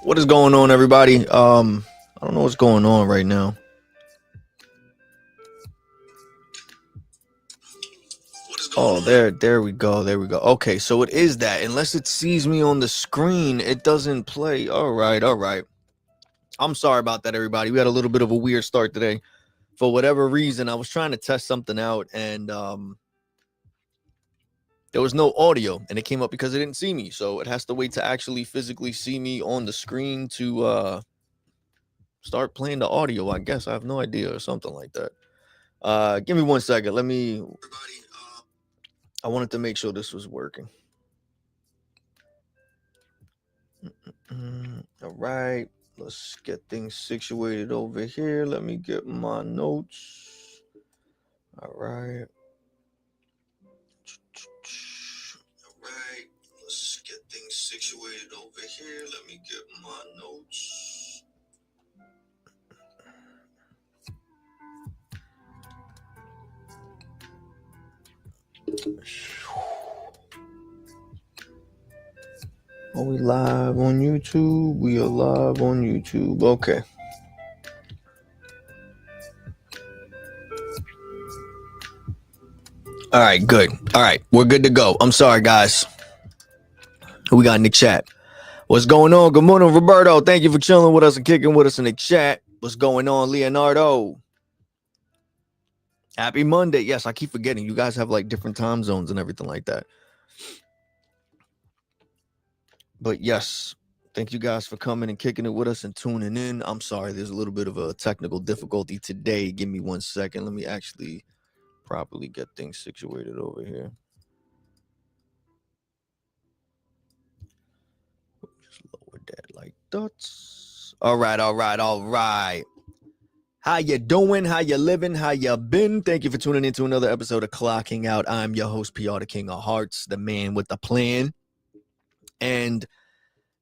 What is going on, everybody? I don't know what's going on right now. Oh, there we go. There we go. Okay, so it is that. Unless it sees me on the screen, it doesn't play. All right, all right. I'm sorry about that, everybody. We had a little bit of a weird start today. For whatever reason, I was trying to test something out, and there was no audio, and it came up because it didn't see me. So it has to wait to actually physically see me on the screen to start playing the audio. I guess I have no idea or something like that. Give me 1 second. Let me. I wanted to make sure this was working. All right, let's get things situated over here. Let me get my notes. All right. All right, let's get things situated over here. Let me get my notes. Are we live on YouTube? We are live on YouTube. Okay. All right, good. All right, we're good to go. I'm sorry, guys. Who we got in the chat? What's going on? Good morning, Roberto. Thank you for chilling with us and kicking with us in the chat. What's going on, Leonardo? Happy Monday. Yes, I keep forgetting. You guys have like different time zones and everything like that. But yes, thank you guys for coming and kicking it with us and tuning in. I'm sorry, there's a little bit of a technical difficulty today. Give me 1 second. Let me actually properly get things situated over here. Just lower that like that. All right, all right, all right. How you doing? How you living? How you been? Thank you for tuning in to another episode of Clocking Out. I'm your host, PR, the King of Hearts, the man with the plan. And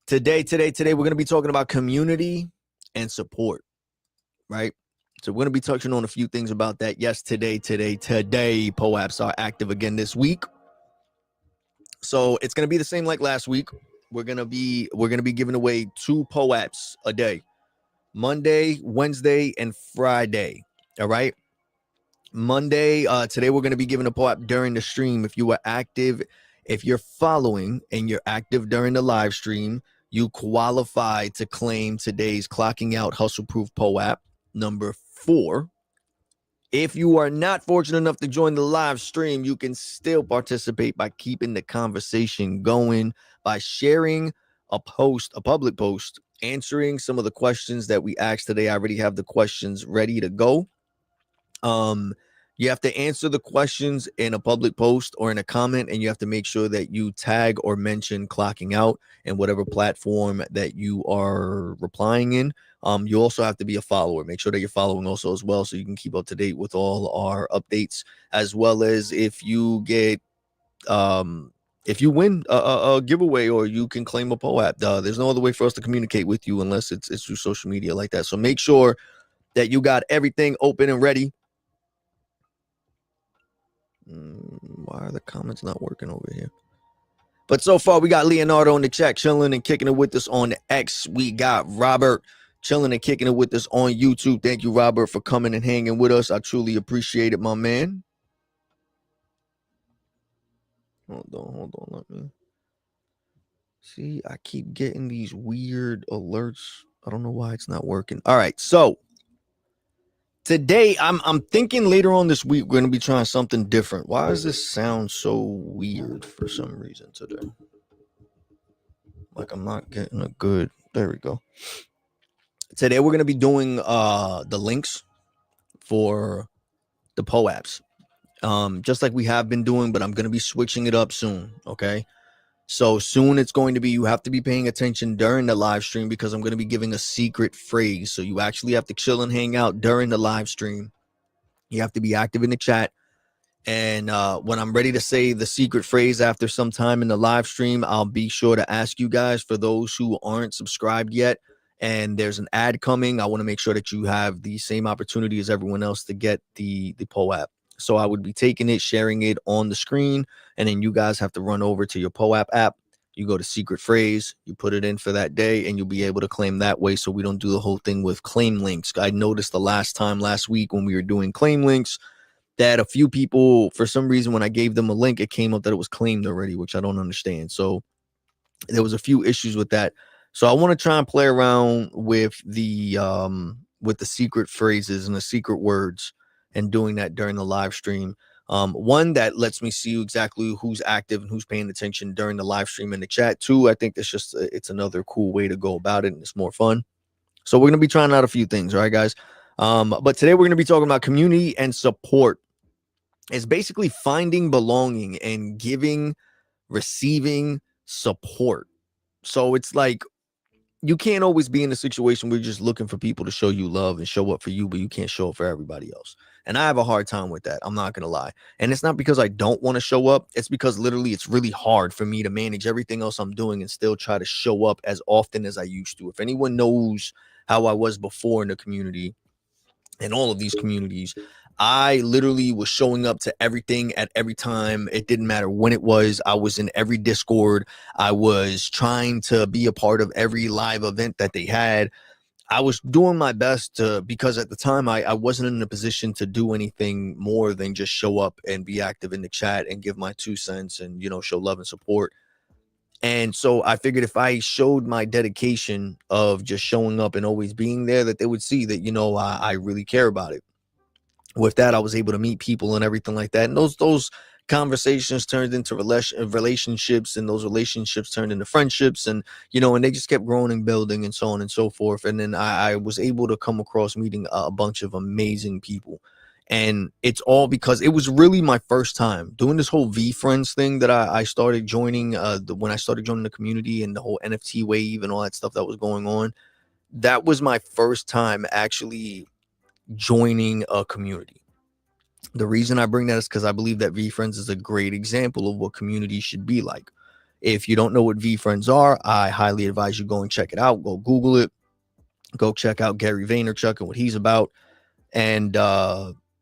today, we're going to be talking about community and support, right? So we're going to be touching on a few things about that. Yes, today, POAPs are active again this week. So it's going to be the same like last week. We're going to be giving away 2 POAPs a day. Monday, Wednesday, and Friday. All right. Monday, today we're going to be giving a POAP during the stream. If you are active, if you're following and you're active during the live stream, you qualify to claim today's Clocking Out Hustle Proof POAP number 4. If you are not fortunate enough to join the live stream, you can still participate by keeping the conversation going, by sharing a post, a public post, answering some of the questions that we asked today. I already have the questions ready to go. You have to answer the questions in a public post or in a comment, and you have to make sure that you tag or mention Clocking Out in whatever platform that you are replying in. You also have to be a follower. Make sure that you're following also as well, so you can keep up to date with all our updates, as well as if you get if you win a giveaway or you can claim a POAP. There's no other way for us to communicate with you unless it's through social media like that. So make sure that you got everything open and ready. Why are the comments not working over here? But so far, we got Leonardo in the chat chilling and kicking it with us on X. We got Robert chilling and kicking it with us on YouTube. Thank you, Robert, for coming and hanging with us. I truly appreciate it, my man. Hold on. Let me see. I keep getting these weird alerts. I don't know why it's not working. All right, so today, I'm thinking later on this week, we're going to be trying something different. Why does this sound so weird for some reason today? Like I'm not getting a good, there we go. Today, we're going to be doing the links for the POAPs, just like we have been doing, but I'm going to be switching it up soon, okay? So soon it's going to be, you have to be paying attention during the live stream because I'm going to be giving a secret phrase. So you actually have to chill and hang out during the live stream. You have to be active in the chat. And when I'm ready to say the secret phrase after some time in the live stream, I'll be sure to ask you guys, for those who aren't subscribed yet, and there's an ad coming, I want to make sure that you have the same opportunity as everyone else to get the POAP. So I would be taking it, sharing it on the screen, and then you guys have to run over to your POAP app. You go to secret phrase, you put it in for that day, and you'll be able to claim that way. So we don't do the whole thing with claim links. I noticed last week when we were doing claim links that a few people, for some reason, when I gave them a link, it came up that it was claimed already, which I don't understand. So there was a few issues with that. So I want to try and play around with the secret phrases and the secret words and doing that during the live stream. One, that lets me see exactly who's active and who's paying attention during the live stream in the chat. Two, I think that's just it's another cool way to go about it, and it's more fun. So we're gonna be trying out a few things, all right, guys. But today we're gonna be talking about community and support. It's basically finding belonging and giving, receiving support. So it's like you can't always be in a situation where you're just looking for people to show you love and show up for you, but you can't show up for everybody else. And I have a hard time with that. I'm not going to lie. And it's not because I don't want to show up. It's because literally it's really hard for me to manage everything else I'm doing and still try to show up as often as I used to. If anyone knows how I was before in the community, in all of these communities, I literally was showing up to everything at every time. It didn't matter when it was. I was in every Discord. I was trying to be a part of every live event that they had. I was doing my best to, because at the time I wasn't in a position to do anything more than just show up and be active in the chat and give my 2 cents and, you know, show love and support. And so I figured if I showed my dedication of just showing up and always being there, that they would see that, you know, I really care about it. With that, I was able to meet people and everything like that. And those conversations turned into relationships, and those relationships turned into friendships, and, you know, and they just kept growing and building and so on and so forth. And then I was able to come across meeting a bunch of amazing people. And it's all because it was really my first time doing this whole VeeFriends thing that I started joining when I started joining the community and the whole NFT wave and all that stuff that was going on. That was my first time actually joining a community. The reason I bring that is because I believe that VeeFriends is a great example of what community should be like. If you don't know what VeeFriends are, I highly advise you go and check it out. Go Google it. Go check out Gary Vaynerchuk and what he's about, and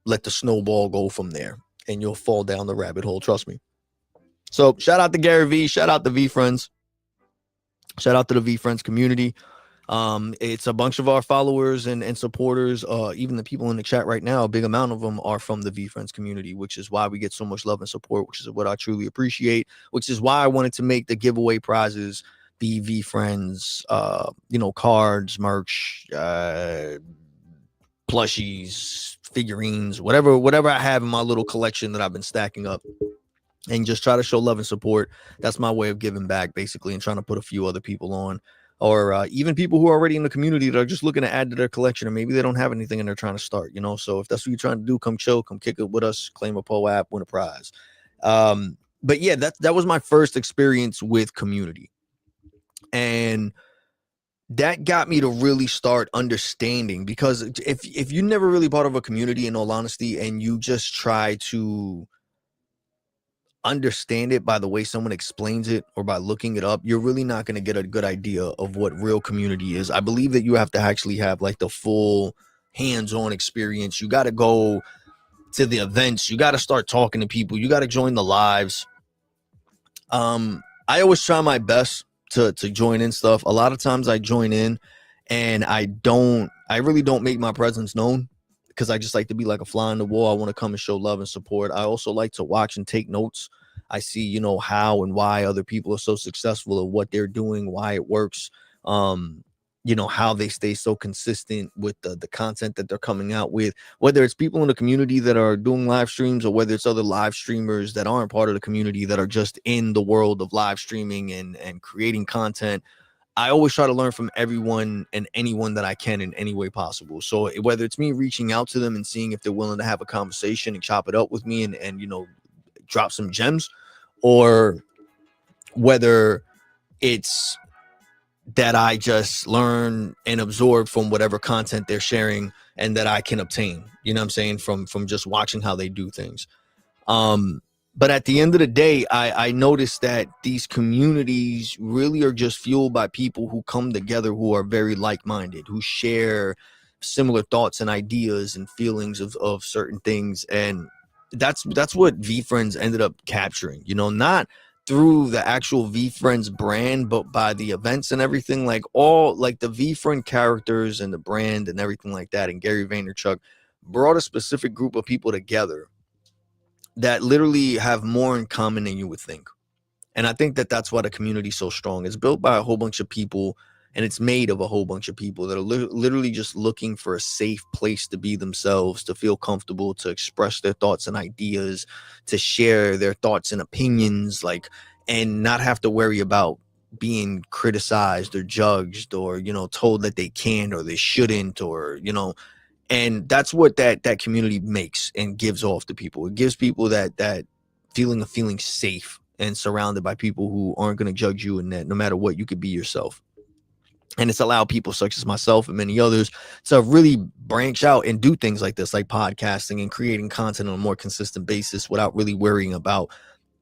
let the snowball go from there, and you'll fall down the rabbit hole. Trust me. So shout out to Gary V. Shout out to VeeFriends. Shout out to the VeeFriends community. It's a bunch of our followers and supporters. Even the people in the chat right now, a big amount of them are from the VeeFriends community, which is why we get so much love and support, which is what I truly appreciate, which is why I wanted to make the giveaway prizes be VeeFriends, you know, cards, merch, plushies, figurines, whatever I have in my little collection that I've been stacking up, and just try to show love and support. That's my way of giving back, basically, and trying to put a few other people on, or even people who are already in the community that are just looking to add to their collection, or maybe they don't have anything and they're trying to start, you know. So if that's what you're trying to do, come chill, come kick it with us, claim a PO app, win a prize. But yeah, that was my first experience with community, and that got me to really start understanding, because if you're never really part of a community, in all honesty, and you just try to understand it by the way someone explains it or by looking it up, you're really not going to get a good idea of what real community is. I believe that you have to actually have like the full hands-on experience. You got to go to the events. You got to start talking to people. You got to join the lives. I always try my best to join in stuff. A lot of times I join in and I really don't make my presence known, because I just like to be like a fly on the wall. I want to come and show love and support. I also like to watch and take notes. I see, you know, how and why other people are so successful at what they're doing, why it works, you know, how they stay so consistent with the content that they're coming out with, whether it's people in the community that are doing live streams, or whether it's other live streamers that aren't part of the community that are just in the world of live streaming and creating content. I always try to learn from everyone and anyone that I can in any way possible. So whether it's me reaching out to them and seeing if they're willing to have a conversation and chop it up with me and you know, drop some gems, or whether it's that I just learn and absorb from whatever content they're sharing and that I can obtain, you know what I'm saying, from just watching how they do things. But at the end of the day, I noticed that these communities really are just fueled by people who come together, who are very like-minded, who share similar thoughts and ideas and feelings of certain things. And that's what VeeFriends ended up capturing, you know, not through the actual VeeFriends brand, but by the events and everything, like all like the VeeFriend characters and the brand and everything like that, and Gary Vaynerchuk brought a specific group of people together that literally have more in common than you would think. And I think that that's why the community is so strong. It's built by a whole bunch of people, and it's made of a whole bunch of people that are literally just looking for a safe place to be themselves, to feel comfortable, to express their thoughts and ideas, to share their thoughts and opinions, like, and not have to worry about being criticized or judged or, you know, told that they can or they shouldn't, or, you know, and that's what that community makes and gives off to people. It gives people that feeling of feeling safe and surrounded by people who aren't going to judge you, and that no matter what, you could be yourself. And it's allowed people such as myself and many others to really branch out and do things like this, like podcasting and creating content on a more consistent basis without really worrying about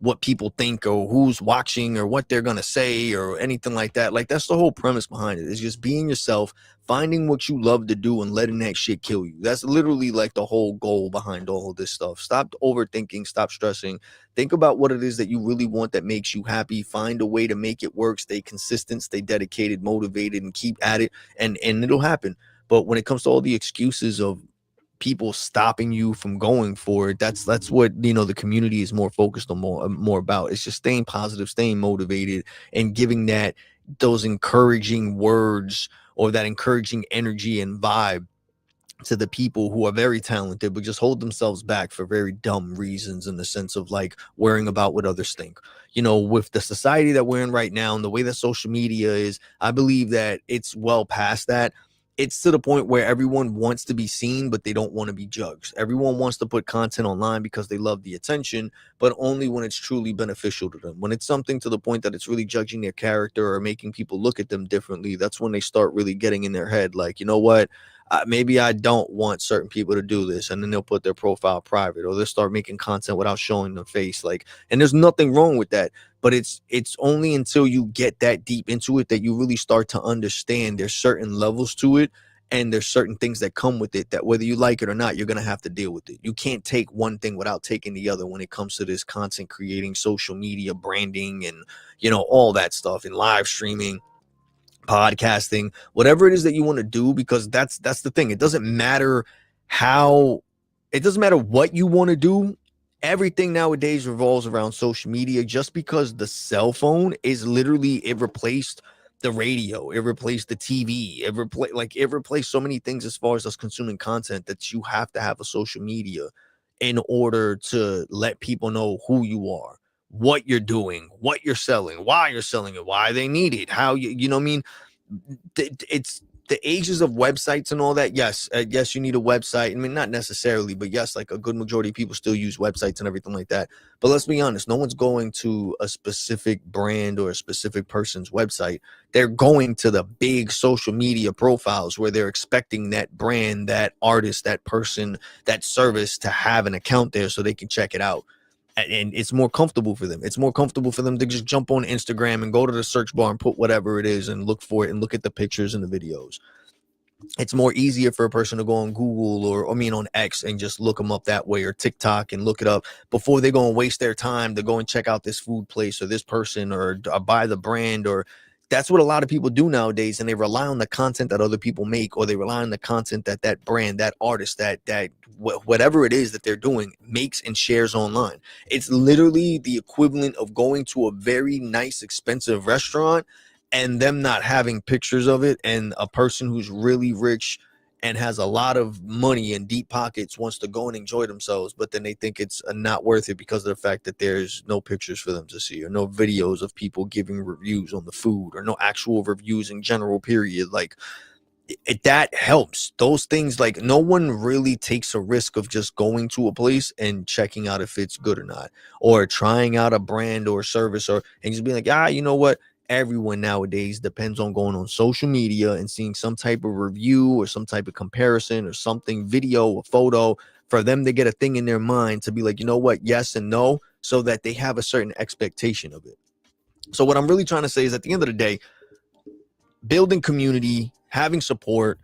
what people think or who's watching or what they're going to say or anything like that. Like, that's the whole premise behind it, is just being yourself, finding what you love to do and letting that shit kill you. That's literally like the whole goal behind all of this stuff. Stop overthinking, stop stressing. Think about what it is that you really want that makes you happy. Find a way to make it work. Stay consistent, stay dedicated, motivated, and keep at it, and it'll happen. But when it comes to all the excuses of people stopping you from going for it, that's what, you know, the community is more focused on, more about. It's just staying positive, staying motivated, and giving those encouraging words or that encouraging energy and vibe to the people who are very talented but just hold themselves back for very dumb reasons, in the sense of like worrying about what others think. You know, with the society that we're in right now and the way that social media is, I believe that it's well past that. It's to the point where everyone wants to be seen, but they don't want to be judged. Everyone wants to put content online because they love the attention, but only when it's truly beneficial to them. When it's something to the point that it's really judging their character or making people look at them differently, that's when they start really getting in their head, like, you know what, maybe I don't want certain people to do this, and then they'll put their profile private, or they'll start making content without showing their face. Like, and there's nothing wrong with that, but it's only until you get that deep into it that you really start to understand there's certain levels to it, and there's certain things that come with it that whether you like it or not, you're going to have to deal with it. You can't take one thing without taking the other when it comes to this content creating, social media branding, and, you know, all that stuff, and live streaming, podcasting, whatever it is that you want to do, because that's the thing. It doesn't matter what you want to do. Everything nowadays revolves around social media, just because the cell phone is literally, it replaced the radio, it replaced the TV, it replaced so many things as far as us consuming content, that you have to have a social media in order to let people know who you are, what you're doing, what you're selling, why you're selling it, why they need it, how you know what I mean? It's the ages of websites and all that. Yes, yes, you need a website. I mean, not necessarily, but yes, like a good majority of people still use websites and everything like that. But let's be honest, no one's going to a specific brand or a specific person's website. They're going to the big social media profiles where they're expecting that brand, that artist, that person, that service to have an account there so they can check it out. And it's more comfortable for them. It's more comfortable for them to just jump on Instagram and go to the search bar and put whatever it is and look for it and look at the pictures and the videos. It's more easier for a person to go on Google or on X and just look them up that way, or TikTok, and look it up before they go and waste their time to go and check out this food place or this person, or buy the brand. Or that's what a lot of people do nowadays, and they rely on the content that other people make, or they rely on the content that brand, that artist, that whatever it is that they're doing makes and shares online. It's literally the equivalent of going to a very nice, expensive restaurant and them not having pictures of it, and a person who's really rich and has a lot of money and deep pockets wants to go and enjoy themselves, but then they think it's not worth it because of the fact that there's no pictures for them to see, or no videos of people giving reviews on the food, or no actual reviews in general, period. Like, that helps. Those things, like, no one really takes a risk of just going to a place and checking out if it's good or not, or trying out a brand or service, and just being like, you know what? Everyone nowadays depends on going on social media and seeing some type of review or some type of comparison or something, video or photo, for them to get a thing in their mind to be like, you know what, yes and no, so that they have a certain expectation of it. So what I'm really trying to say is, at the end of the day, building community, having support,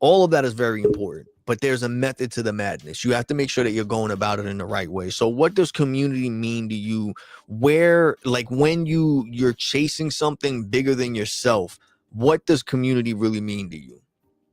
all of that is very important. but there's a method to the madness. You have to make sure that you're going about it in the right way. So what does community mean to you? Where, like, when you're chasing something bigger than yourself, what does community really mean to you?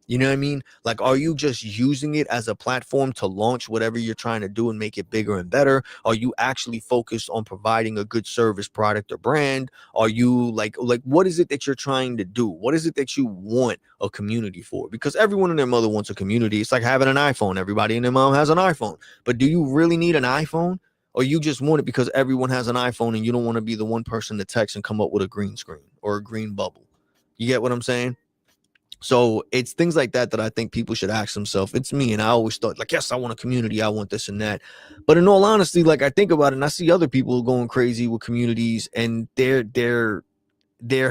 You know what I mean? Like, are you just using it as a platform to launch whatever you're trying to do and make it bigger and better? Are you actually focused on providing a good service, product, or brand? Are you like what is it that you're trying to do? What is it that you want a community for? Because everyone and their mother wants a community. It's like having an iPhone. Everybody and their mom has an iPhone. But do you really need an iPhone? Or you just want it because everyone has an iPhone and you don't want to be the one person to text and come up with a green screen or a green bubble? You get what I'm saying? So it's things like that that I think people should ask themselves. It's me, and I always thought, like, yes, I want a community, I want this and that. But in all honesty, like, I think about it and I see other people going crazy with communities, and they're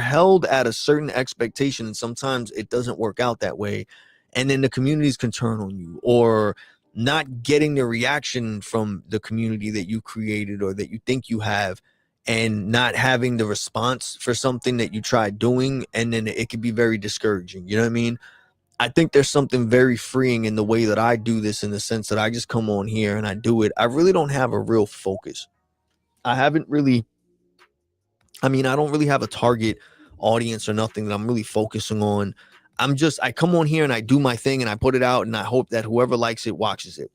held at a certain expectation, and sometimes it doesn't work out that way. And then the communities can turn on you, or not getting the reaction from the community that you created or that you think you have, and not having the response for something that you tried doing, and then it can be very discouraging. You know what I mean? I think there's something very freeing in the way that I do this, in the sense that I just come on here and I do it. I really don't have a real focus. I haven't really, I mean, I don't really have a target audience or nothing that I'm really focusing on. I come on here and I do my thing and I put it out, and I hope that whoever likes it watches it.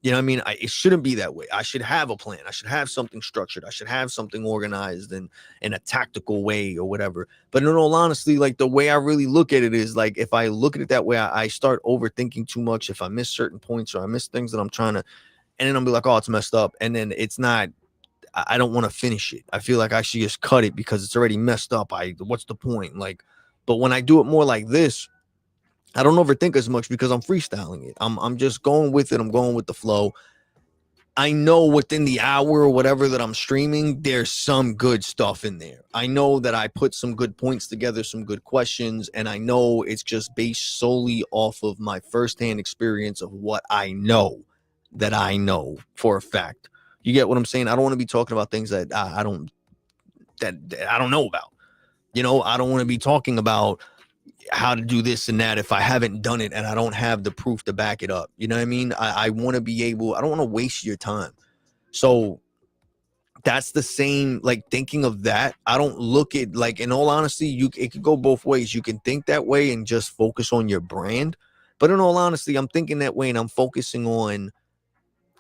You know what I mean? It shouldn't be that way. I should have a plan. I should have something structured. I should have something organized and in a tactical way or whatever. But in all honesty, like, the way I really look at it is, like, if I look at it that way, I start overthinking too much. If I miss certain points or I miss things that I'm trying to, and then I'll be like, oh, it's messed up. And then it's not, I don't want to finish it. I feel like I should just cut it because it's already messed up. What's the point? Like, but when I do it more like this, I don't overthink as much because I'm freestyling it. I'm just going with it. I'm going with the flow. I know within the hour or whatever that I'm streaming, there's some good stuff in there. I know that I put some good points together, some good questions, and I know it's just based solely off of my firsthand experience of what I know, that I know for a fact. You get what I'm saying? I don't want to be talking about things that I don't know about. You know, I don't want to be talking about how to do this and that if I haven't done it and I don't have the proof to back it up. You know what I mean? I want to be able, I don't want to waste your time. So that's the same, like, thinking of that. I don't look at, like, in all honesty, it could go both ways. You can think that way and just focus on your brand. But in all honesty, I'm thinking that way and I'm focusing on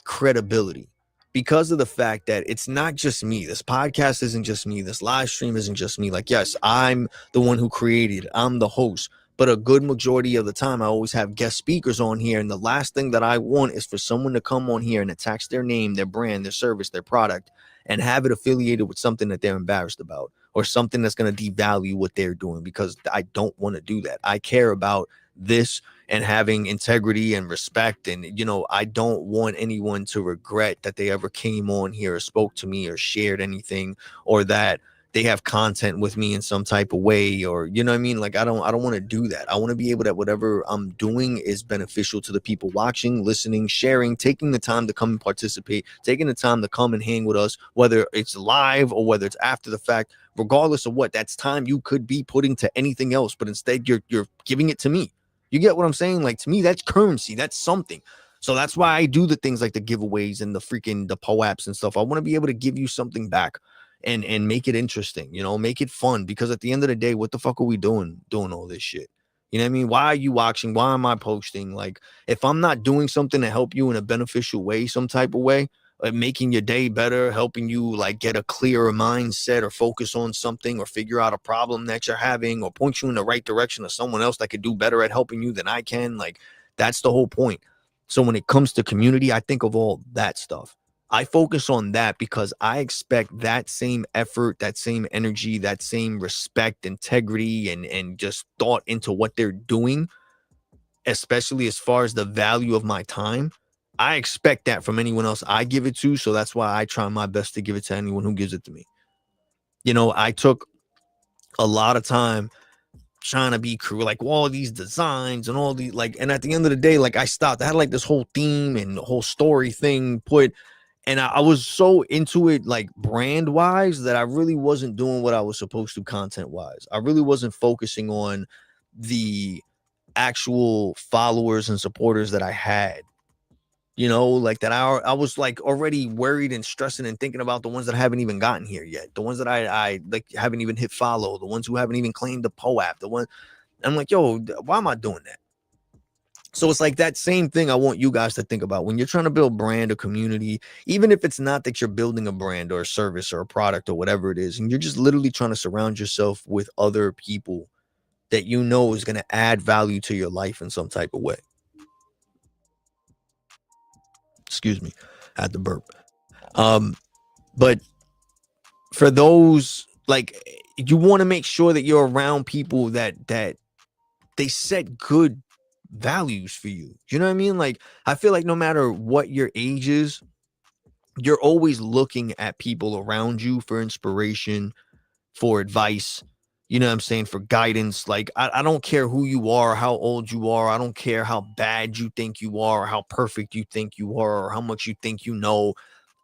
credibility, because of the fact that it's not just me. This podcast isn't just me. This live stream isn't just me. Like, yes, I'm the one who created it. I'm the host. But a good majority of the time, I always have guest speakers on here. And the last thing that I want is for someone to come on here and attach their name, their brand, their service, their product, and have it affiliated with something that they're embarrassed about, or something that's going to devalue what they're doing, because I don't want to do that. I care about this and having integrity and respect. And, you know, I don't want anyone to regret that they ever came on here or spoke to me or shared anything, or that they have content with me in some type of way, or, you know what I mean? Like, I don't want to do that. I want to be able that whatever I'm doing is beneficial to the people watching, listening, sharing, taking the time to come and participate, taking the time to come and hang with us, whether it's live or whether it's after the fact. Regardless of what, that's time you could be putting to anything else, but instead you're giving it to me. You get what I'm saying? Like, to me, that's currency. That's something. So that's why I do the things like the giveaways and the POAPs and stuff. I want to be able to give you something back and make it interesting, you know, make it fun. Because at the end of the day, what the fuck are we doing all this shit? You know what I mean? Why are you watching? Why am I posting? Like, if I'm not doing something to help you in a beneficial way, some type of way, making your day better, helping you like get a clearer mindset or focus on something, or figure out a problem that you're having, or point you in the right direction of someone else that could do better at helping you than I can. Like, that's the whole point. So when it comes to community, I think of all that stuff. I focus on that because I expect that same effort, that same energy, that same respect, integrity, and just thought into what they're doing, especially as far as the value of my time. I expect that from anyone else I give it to. So that's why I try my best to give it to anyone who gives it to me. You know, I took a lot of time trying to be crew, like all of these designs and all these, like, and at the end of the day, like, I stopped. I had like this whole theme and the whole story thing put, and I was so into it, like, brand wise, that I really wasn't doing what I was supposed to content wise. I really wasn't focusing on the actual followers and supporters that I had. You know, like that I was like already worried and stressing and thinking about the ones that haven't even gotten here yet. The ones that I like haven't even hit follow, the ones who haven't even claimed the POAP, the one I'm like, yo, why am I doing that? So it's like that same thing I want you guys to think about when you're trying to build brand or community, even if it's not that you're building a brand or a service or a product or whatever it is, and you're just literally trying to surround yourself with other people that you know is going to add value to your life in some type of way. Excuse me, I had to burp. But for those, like, you want to make sure that you're around people that they set good values for you. You know what I mean? Like, I feel like no matter what your age is, you're always looking at people around you for inspiration, for advice. You know what I'm saying? For guidance. Like, I don't care who you are, how old you are. I don't care how bad you think you are, or how perfect you think you are, or how much you think you know.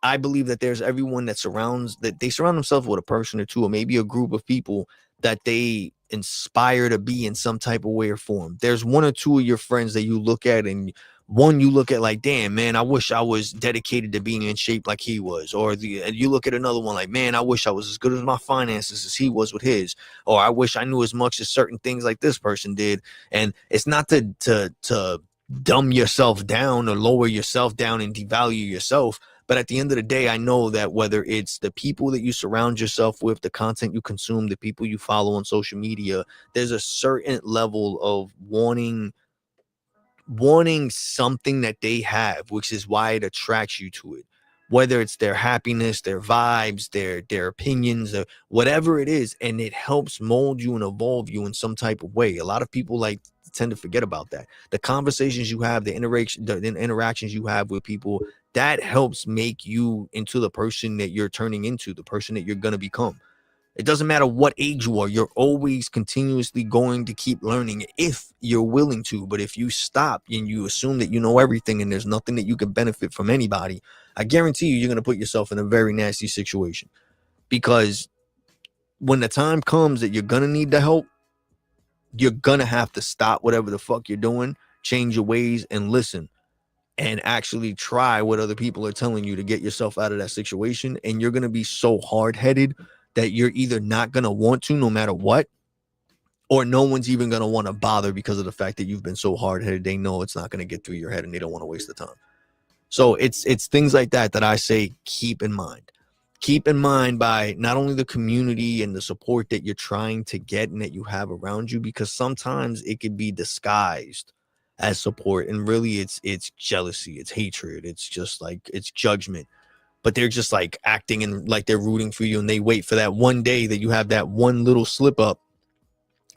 I believe that there's everyone that they surround themselves with a person or two, or maybe a group of people that they inspire to be in some type of way or form. There's one or two of your friends that you look at, and one you look at like, damn, man, I wish I was dedicated to being in shape like he was. Or you look at another one like, man, I wish I was as good as my finances as he was with his. Or I wish I knew as much as certain things like this person did. And it's not to dumb yourself down or lower yourself down and devalue yourself. But at the end of the day, I know that whether it's the people that you surround yourself with, the content you consume, the people you follow on social media, there's a certain level of wanting something that they have, which is why it attracts you to it. Whether it's their happiness, their vibes, their opinions, or whatever it is, and it helps mold you and evolve you in some type of way. A lot of people like tend to forget about that. The conversations you have, the interactions you have with people, that helps make you into the person that you're turning into, the person that you're gonna become. It doesn't matter what age you are. You're always continuously going to keep learning if you're willing to. But if you stop and you assume that you know everything and there's nothing that you can benefit from anybody, I guarantee you're going to put yourself in a very nasty situation. Because when the time comes that you're going to need the help, you're going to have to stop whatever the fuck you're doing, change your ways, and listen. And actually try what other people are telling you to get yourself out of that situation. And you're going to be so hard-headed that you're either not going to want to no matter what, or no one's even going to want to bother because of the fact that you've been so hard-headed. They know it's not going to get through your head and they don't want to waste the time. So it's things like that I say keep in mind. Keep in mind by not only the community and the support that you're trying to get and that you have around you, because sometimes it could be disguised as support, and really it's jealousy, it's hatred, it's just like it's judgment. But they're just like acting and like they're rooting for you, and they wait for that one day that you have that one little slip up,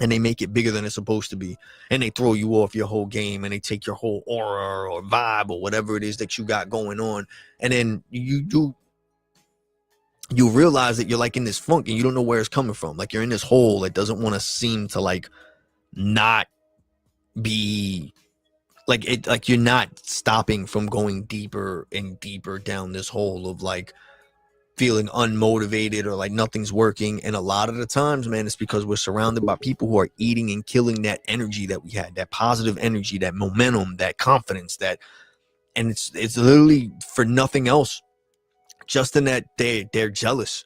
and they make it bigger than it's supposed to be, and they throw you off your whole game, and they take your whole aura or vibe or whatever it is that you got going on, and then you realize that you're like in this funk and you don't know where it's coming from. Like you're in this hole that doesn't want to seem to like not be like it, like you're not stopping from going deeper and deeper down this hole of like feeling unmotivated or like nothing's working. And a lot of the times, man, it's because we're surrounded by people who are eating and killing that energy that we had, that positive energy, that momentum, that confidence, and it's literally for nothing else, just in that they're jealous.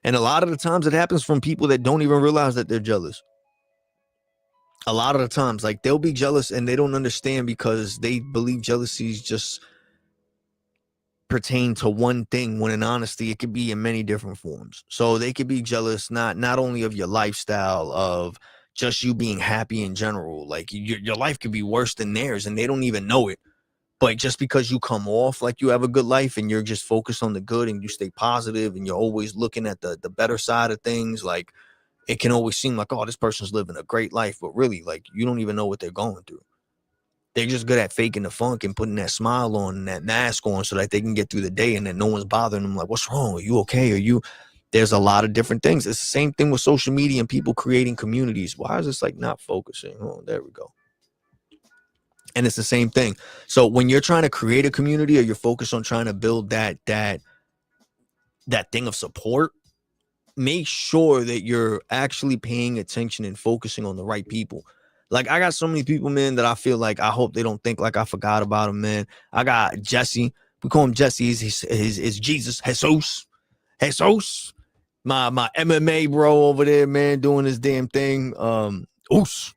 And a lot of the times it happens from people that don't even realize that they're jealous. A lot of the times, like they'll be jealous and they don't understand because they believe jealousy is just pertain to one thing, when in honesty it could be in many different forms. So they could be jealous not only of your lifestyle, of just you being happy in general. Like your life could be worse than theirs and they don't even know it. But just because you come off like you have a good life and you're just focused on the good and you stay positive and you're always looking at the better side of things, like it can always seem like, oh, this person's living a great life, but really, like, you don't even know what they're going through. They're just good at faking the funk and putting that smile on and that mask on so that they can get through the day and that no one's bothering them. Like, what's wrong? Are you okay? There's a lot of different things. It's the same thing with social media and people creating communities. Why is this like not focusing? Oh, there we go. And it's the same thing. So when you're trying to create a community or you're focused on trying to build that thing of support, make sure that you're actually paying attention and focusing on the right people. Like, I got so many people, man, that I feel like I hope they don't think like I forgot about them, man. I got Jesse. We call him Jesse. Is Jesus. Jesus. My MMA bro over there, man, doing his damn thing. Oos.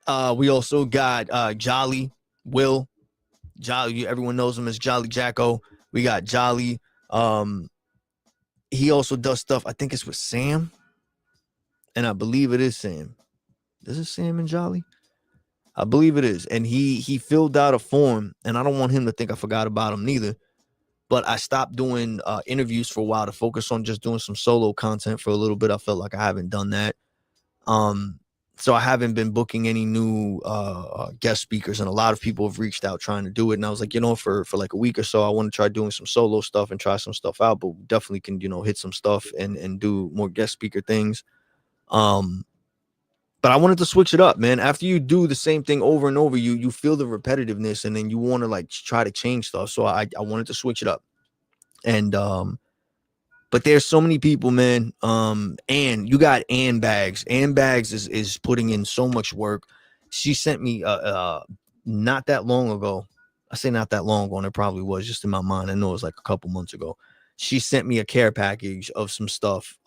We also got Jolly Will. Jolly, everyone knows him as Jolly Jacko. We got Jolly. He also does stuff. I think it's with Sam, and I believe it is Sam. Is it Sam and Jolly? I believe it is. And he filled out a form, and I don't want him to think I forgot about him neither. But I stopped doing interviews for a while to focus on just doing some solo content for a little bit. I felt like I haven't done that. So I haven't been booking any new guest speakers, and a lot of people have reached out trying to do it. And I was like, for like a week or so, I want to try doing some solo stuff and try some stuff out, but definitely can, hit some stuff and do more guest speaker things. But I wanted to switch it up, man. After you do the same thing over and over, you feel the repetitiveness, and then you want to like try to change stuff. So I wanted to switch it up. And but there's so many people, man. And you got Ann Bags. Ann Bags is putting in so much work. She sent me not that long ago. I say not that long ago, and it probably was just in my mind. I know it was like a couple months ago. She sent me a care package of some stuff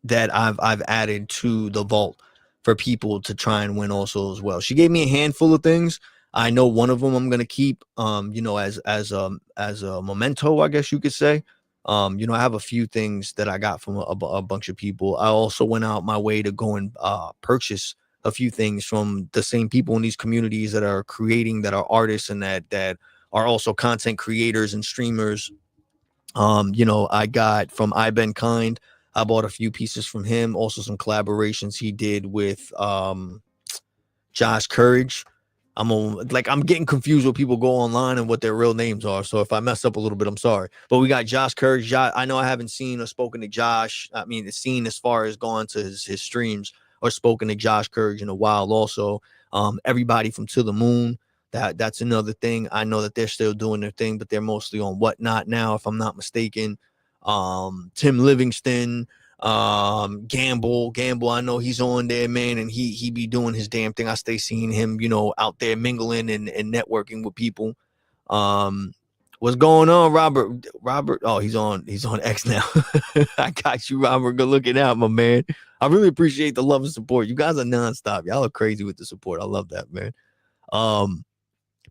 that I've added to the vault for people to try and win also as well. She gave me a handful of things. I know one of them I'm gonna keep, as a memento, I guess you could say. I have a few things that I got from a bunch of people. I also went out my way to go and purchase a few things from the same people in these communities that are creating, that are artists, and that are also content creators and streamers. I got from I've Kind. I bought a few pieces from him. Also some collaborations he did with Josh Courage. I'm getting confused when people go online and what their real names are. So if I mess up a little bit, I'm sorry. But we got Josh Courage. I know I haven't seen or spoken to Josh. I mean, seen as far as gone to his streams or spoken to Josh Courage in a while. Also, everybody from To the Moon. That's another thing. I know that they're still doing their thing, but they're mostly on Whatnot now, if I'm not mistaken. Tim Livingston, Gamble, I know he's on there, man, and he be doing his damn thing. I stay seeing him, out there mingling and networking with people. What's going on, Robert? Oh, he's on X now. I got you, Robert. Good looking out, my man. I really appreciate the love and support. You guys are nonstop. Y'all are crazy with the support. I love that, man.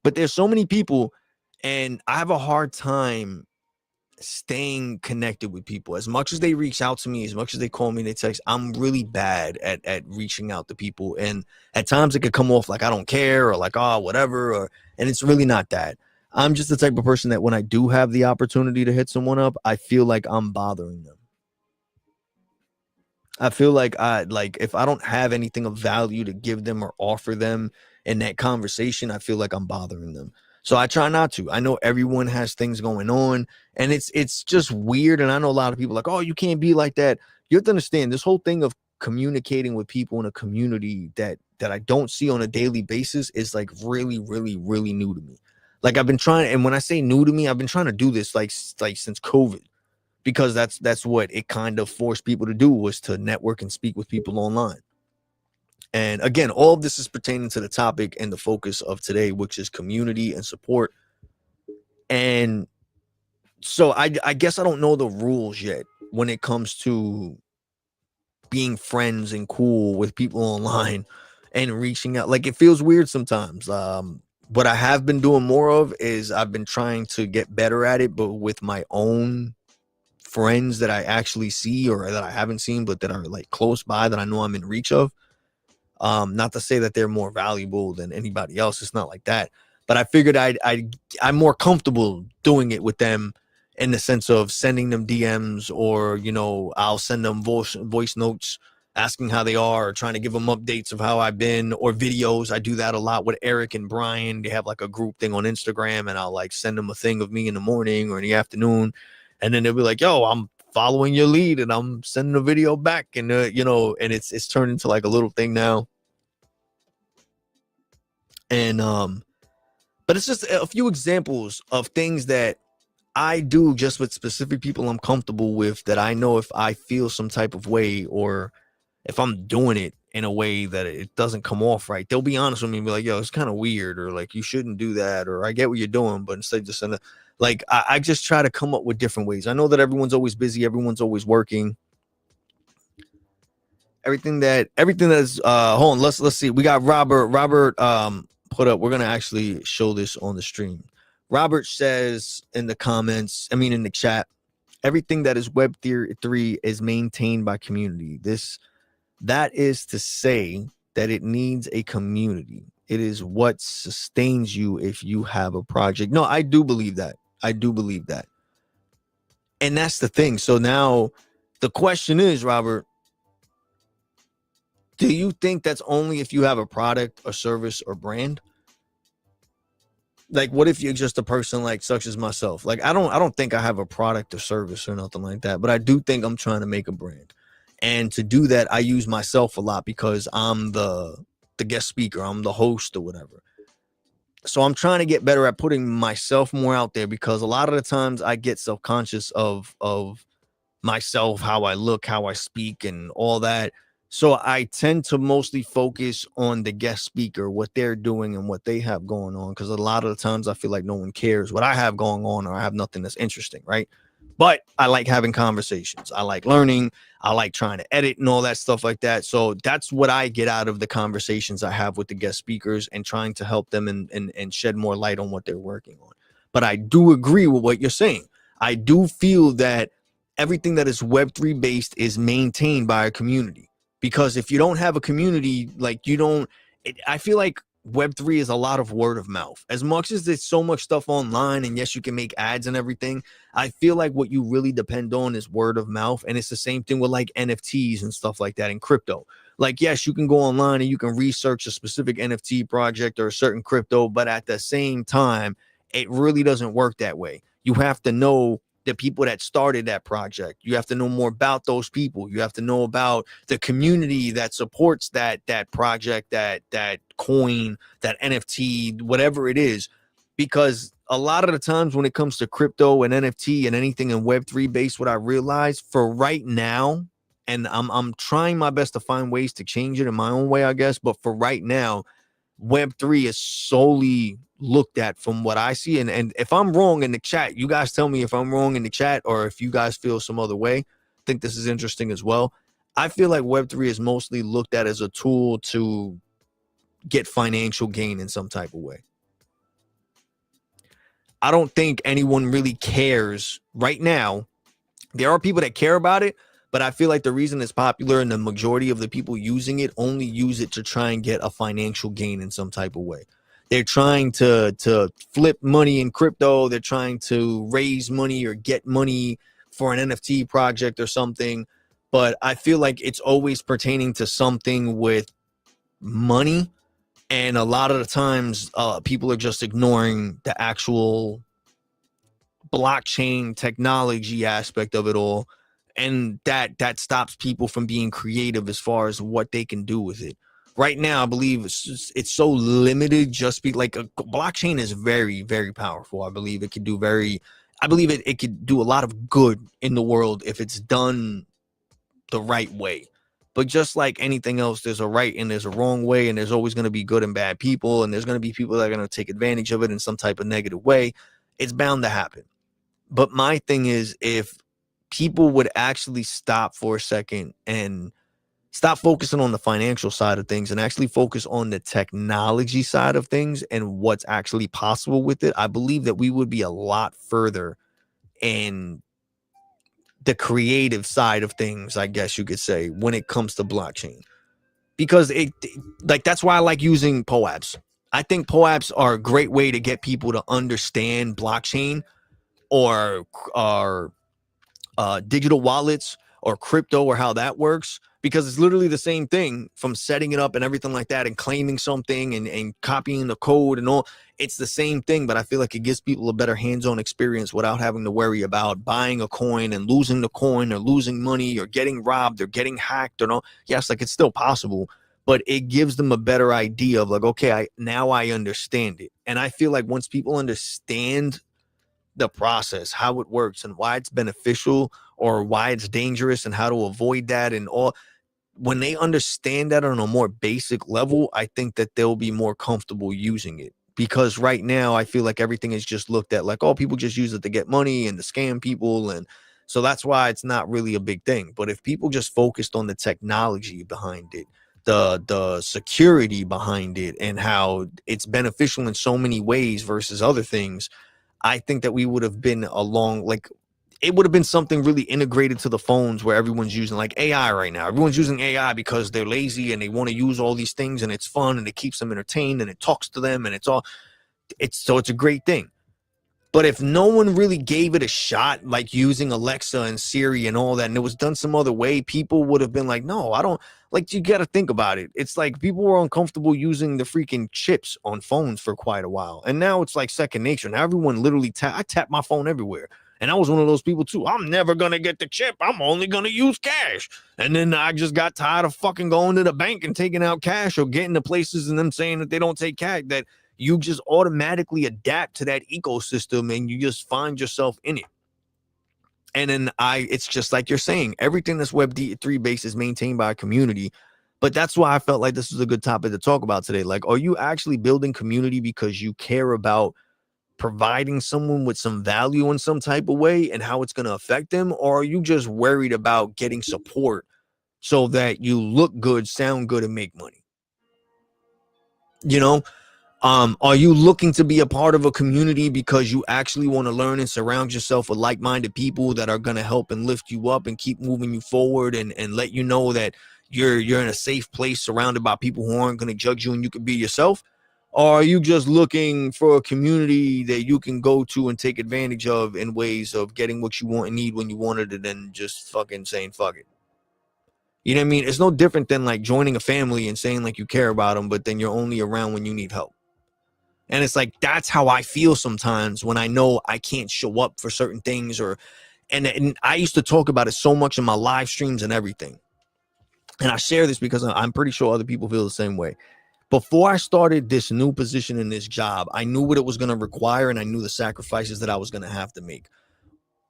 But there's so many people, and I have a hard time staying connected with people. As much as they reach out to me, as much as they call me, they text, I'm really bad at reaching out to people. And at times it could come off like I don't care, or like, oh, whatever, and it's really not that. I'm just the type of person that when I do have the opportunity to hit someone up, I feel like I'm bothering them. I feel like if I don't have anything of value to give them or offer them in that conversation, I feel like I'm bothering them. So I try not to. I know everyone has things going on, and it's just weird. And I know a lot of people are like, oh, you can't be like that. You have to understand this whole thing of communicating with people in a community that I don't see on a daily basis is like really, really, really new to me. Like I've been trying, and when I say new to me, I've been trying to do this like since COVID, because that's what it kind of forced people to do, was to network and speak with people online. And again, all of this is pertaining to the topic and the focus of today, which is community and support. And so I guess I don't know the rules yet when it comes to being friends and cool with people online and reaching out. Like, it feels weird sometimes. What I have been doing more of is I've been trying to get better at it, but with my own friends that I actually see, or that I haven't seen, but that are like close by, that I know I'm in reach of. Not to say that they're more valuable than anybody else. It's not like that. But I figured I'm more comfortable doing it with them, in the sense of sending them DMs, or, I'll send them voice notes asking how they are, or trying to give them updates of how I've been, or videos. I do that a lot with Eric and Brian. They have like a group thing on Instagram, and I'll like send them a thing of me in the morning or in the afternoon. And then they'll be like, yo, I'm following your lead, and I'm sending a video back. And, and it's turned into like a little thing now. And, but it's just a few examples of things that I do just with specific people I'm comfortable with, that I know if I feel some type of way, or if I'm doing it in a way that it doesn't come off right. They'll be honest with me and be like, yo, it's kind of weird, or like, you shouldn't do that, or I get what you're doing, but instead just send it. Like, I just try to come up with different ways. I know that everyone's always busy, everyone's always working. Everything that is hold on, let's see. We got Robert put up. We're gonna actually show this on the stream. Robert says in the comments, in the chat, everything that is Web3 is maintained by community. That is to say that it needs a community. It is what sustains you if you have a project. No, I do believe that. And that's the thing. So now the question is, Robert, do you think that's only if you have a product or service or brand? Like, what if you're just a person like such as myself? Like, I don't think I have a product or service or nothing like that, but I do think I'm trying to make a brand. And to do that, I use myself a lot because I'm the guest speaker, I'm the host or whatever. So I'm trying to get better at putting myself more out there, because a lot of the times I get self-conscious of myself, how I look, how I speak, and all that. So I tend to mostly focus on the guest speaker, what they're doing and what they have going on, because a lot of the times I feel like no one cares what I have going on, or I have nothing that's interesting, right? But I like having conversations. I like learning. I like trying to edit and all that stuff like that. So that's what I get out of the conversations I have with the guest speakers, and trying to help them and shed more light on what they're working on. But I do agree with what you're saying. I do feel that everything that is Web3 based is maintained by a community. Because if you don't have a community, like I feel like Web3 is a lot of word of mouth. As much as there's so much stuff online, and yes, you can make ads and everything, I feel like what you really depend on is word of mouth. And it's the same thing with like NFTs and stuff like that in crypto. Like, yes, you can go online and you can research a specific NFT project or a certain crypto, but at the same time, it really doesn't work that way. You have to know the people that started that project. You have to know more about those people. You have to know about the community that supports that project, that coin, that NFT, whatever it is. Because a lot of the times when it comes to crypto and NFT and anything in Web3 based, what I realize for right now, and I'm trying my best to find ways to change it in my own way, I guess, but for right now, Web3 is solely looked at from what I see. And if I'm wrong in the chat, you guys tell me if I'm wrong in the chat, or if you guys feel some other way. I think this is interesting as well. I feel like Web3 is mostly looked at as a tool to get financial gain in some type of way. I don't think anyone really cares right now. There are people that care about it, but I feel like the reason it's popular and the majority of the people using it only use it to try and get a financial gain in some type of way. They're trying to flip money in crypto. They're trying to raise money or get money for an NFT project or something. But I feel like it's always pertaining to something with money. And a lot of the times people are just ignoring the actual blockchain technology aspect of it all. And that stops people from being creative as far as what they can do with it. Right now, I believe it's so limited. Just be like, a blockchain is very, very powerful. I believe it could do it could do a lot of good in the world if it's done the right way. But just like anything else, there's a right and there's a wrong way, and there's always going to be good and bad people, and there's going to be people that are going to take advantage of it in some type of negative way. It's bound to happen. But my thing is, if people would actually stop for a second and stop focusing on the financial side of things and actually focus on the technology side of things and what's actually possible with it, I believe that we would be a lot further in the creative side of things, I guess you could say, when it comes to blockchain. Because that's why I like using POAPs. I think POAPs are a great way to get people to understand blockchain or digital wallets or crypto, or how that works, because it's literally the same thing, from setting it up and everything like that, and claiming something and copying the code and all. It's the same thing, but I feel like it gives people a better hands-on experience without having to worry about buying a coin and losing the coin, or losing money, or getting robbed, or getting hacked, or no. Yes, like, it's still possible, but it gives them a better idea of like, okay, now I understand it. And I feel like once people understand the process, how it works, and why it's beneficial or why it's dangerous and how to avoid that and all, when they understand that on a more basic level, I think that they'll be more comfortable using it. Because right now, I feel like everything is just looked at like, oh, people just use it to get money and to scam people. And so that's why it's not really a big thing. But if people just focused on the technology behind it, the security behind it, and how it's beneficial in so many ways versus other things, I think that we would have been along, like, it would have been something really integrated to the phones where everyone's using like AI right now. Everyone's using AI because they're lazy and they want to use all these things, and it's fun and it keeps them entertained and it talks to them, and it's a great thing. But if no one really gave it a shot, like using Alexa and Siri and all that, and it was done some other way, people would have been like, no, I don't. Like, you got to think about it. It's like people were uncomfortable using the freaking chips on phones for quite a while. And now it's like second nature. Now everyone literally I tap my phone everywhere. And I was one of those people too. I'm never going to get the chip. I'm only going to use cash. And then I just got tired of fucking going to the bank and taking out cash, or getting to places and them saying that they don't take cash, that you just automatically adapt to that ecosystem and you just find yourself in it. And then it's just like you're saying, everything that's Web3 based is maintained by a community. But that's why I felt like this was a good topic to talk about today. Like, are you actually building community because you care about providing someone with some value in some type of way and how it's going to affect them? Or are you just worried about getting support so that you look good, sound good, and make money? You know, are you looking to be a part of a community because you actually want to learn and surround yourself with like-minded people that are going to help and lift you up and keep moving you forward, and let you know that you're in a safe place surrounded by people who aren't going to judge you and you can be yourself? Or are you just looking for a community that you can go to and take advantage of in ways of getting what you want and need when you wanted it, and just fucking saying fuck it? You know what I mean? It's no different than like joining a family and saying like you care about them, but then you're only around when you need help. And it's like, that's how I feel sometimes when I know I can't show up for certain things, and I used to talk about it so much in my live streams and everything. And I share this because I'm pretty sure other people feel the same way. Before I started this new position in this job, I knew what it was going to require, and I knew the sacrifices that I was going to have to make.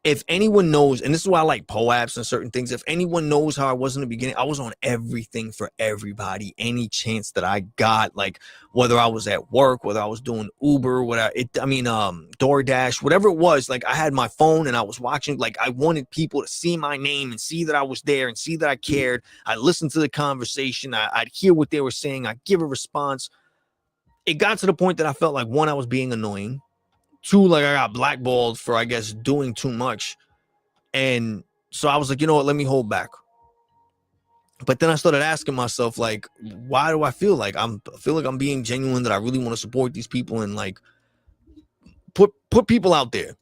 If anyone knows, and this is why I like POAPs and certain things, if anyone knows how I was in the beginning, I was on everything for everybody, any chance that I got, like whether I was at work, whether I was doing Uber, DoorDash, whatever it was. Like, I had my phone and I was watching, like I wanted people to see my name and see that I was there and see that I cared. I listened to the conversation. I'd hear what they were saying. I'd give a response. It got to the point that I felt like, one, I was being annoying. Two, like I got blackballed for, I guess, doing too much. And so I was like, you know what, let me hold back. But then I started asking myself, like, why do I feel like I'm being genuine, that I really want to support these people and like put people out there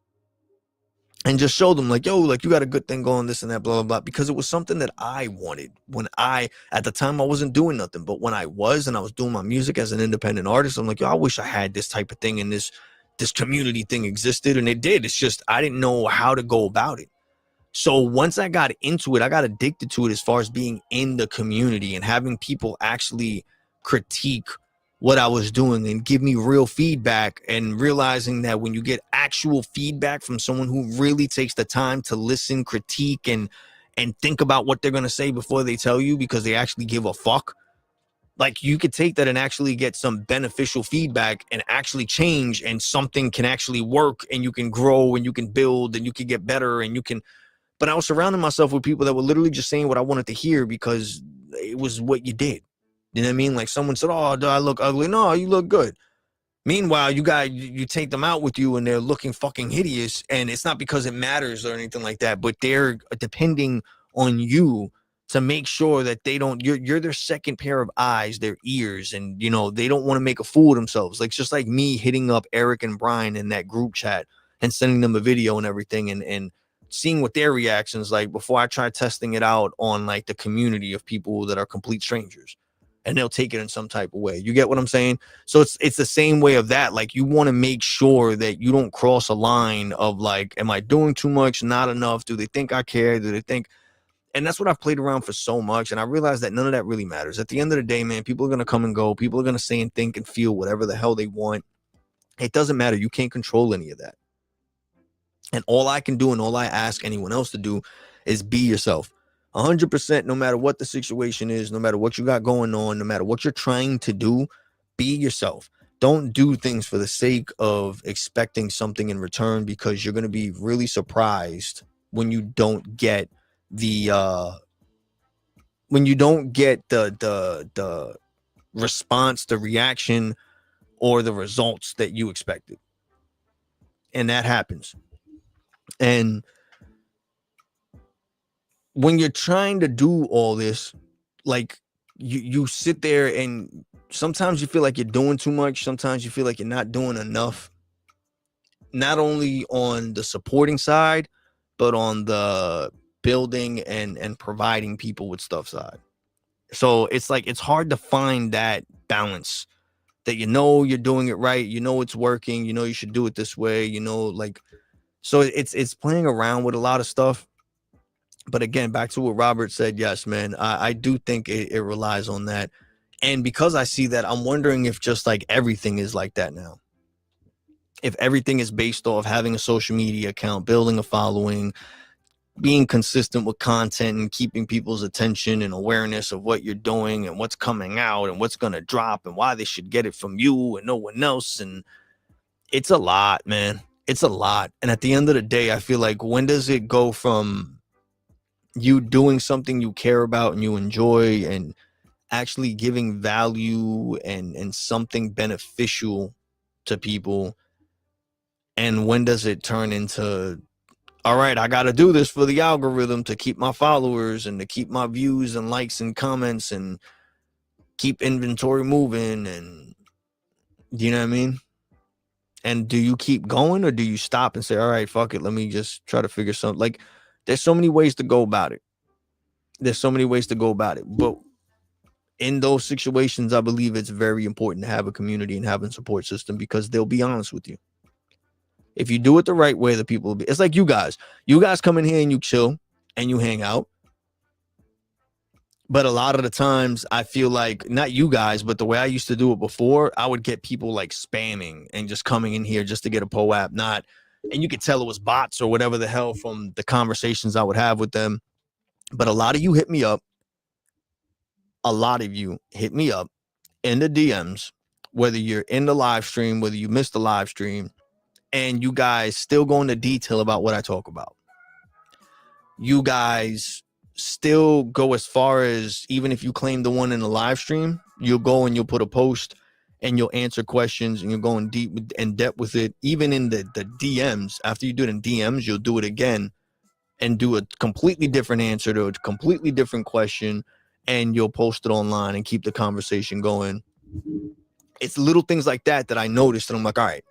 and just show them like, yo, like, you got a good thing going, this and that, blah, blah, blah. Because it was something that I wanted when at the time I wasn't doing nothing. But when I was, and I was doing my music as an independent artist, I'm like, yo, I wish I had this type of thing, and this community thing existed, and it did. It's just I didn't know how to go about it. So once I got into it, I got addicted to it, as far as being in the community and having people actually critique what I was doing and give me real feedback, and realizing that when you get actual feedback from someone who really takes the time to listen, critique, and think about what they're going to say before they tell you, because they actually give a fuck. Like, you could take that and actually get some beneficial feedback and actually change, and something can actually work, and you can grow and you can build and you can get better and you can. But I was surrounding myself with people that were literally just saying what I wanted to hear because it was what you did. You know what I mean? Like, someone said, oh, do I look ugly? No, you look good. Meanwhile, you take them out with you and they're looking fucking hideous. And it's not because it matters or anything like that, but they're depending on you to make sure that they don't, you're their second pair of eyes, their ears, and, you know, they don't want to make a fool of themselves. Like, it's just like me hitting up Eric and Brian in that group chat and sending them a video and everything, and seeing what their reactions like before I try testing it out on like the community of people that are complete strangers, and they'll take it in some type of way. You get what I'm saying? So it's the same way of that. Like, you want to make sure that you don't cross a line of like, am I doing too much? Not enough? Do they think I care? Do they think? And that's what I've played around for so much. And I realized that none of that really matters. At the end of the day, man, people are going to come and go. People are going to say and think and feel whatever the hell they want. It doesn't matter. You can't control any of that. And all I can do, and all I ask anyone else to do, is be yourself. 100%, no matter what the situation is, no matter what you got going on, no matter what you're trying to do, be yourself. Don't do things for the sake of expecting something in return, because you're going to be really surprised when you don't get the the response, the reaction, or the results that you expected. And that happens. And when you're trying to do all this, like, you sit there and sometimes you feel like you're doing too much. Sometimes you feel like you're not doing enough, not only on the supporting side, but on the building and providing people with stuff side. So it's like, it's hard to find that balance, that you're doing it right, it's working, you should do it this way, like, so it's playing around with a lot of stuff. But again, back to what Robert said, yes, man, I do think it relies on that. And because I see that, I'm wondering if just like everything is like that now. If everything is based off having a social media account, building a following, being consistent with content, and keeping people's attention and awareness of what you're doing and what's coming out and what's going to drop and why they should get it from you and no one else. And it's a lot, man. It's a lot. And at the end of the day, I feel like, when does it go from you doing something you care about and you enjoy and actually giving value and something beneficial to people, and when does it turn into, all right, I got to do this for the algorithm to keep my followers and to keep my views and likes and comments and keep inventory moving, and you know what I mean? And do you keep going, or do you stop and say, all right, fuck it, let me just try to figure something? Like, there's so many ways to go about it. But in those situations, I believe it's very important to have a community and have a support system, because they'll be honest with you. If you do it the right way, the people will be. It's like you guys come in here and you chill and you hang out. But a lot of the times I feel like, not you guys, but the way I used to do it before, I would get people like spamming and just coming in here just to get a POAP. And you could tell it was bots or whatever the hell from the conversations I would have with them. But a lot of you hit me up. In the DMs, whether you're in the live stream, whether you missed the live stream, and you guys still go into detail about what I talk about. You guys still go as far as, even if you claim the one in the live stream, you'll go and you'll put a post and you'll answer questions and you're going deep in depth with it. Even in the DMs, after you do it in DMs, you'll do it again and do a completely different answer to a completely different question, and you'll post it online and keep the conversation going. It's little things like that I noticed, and I'm like, all right,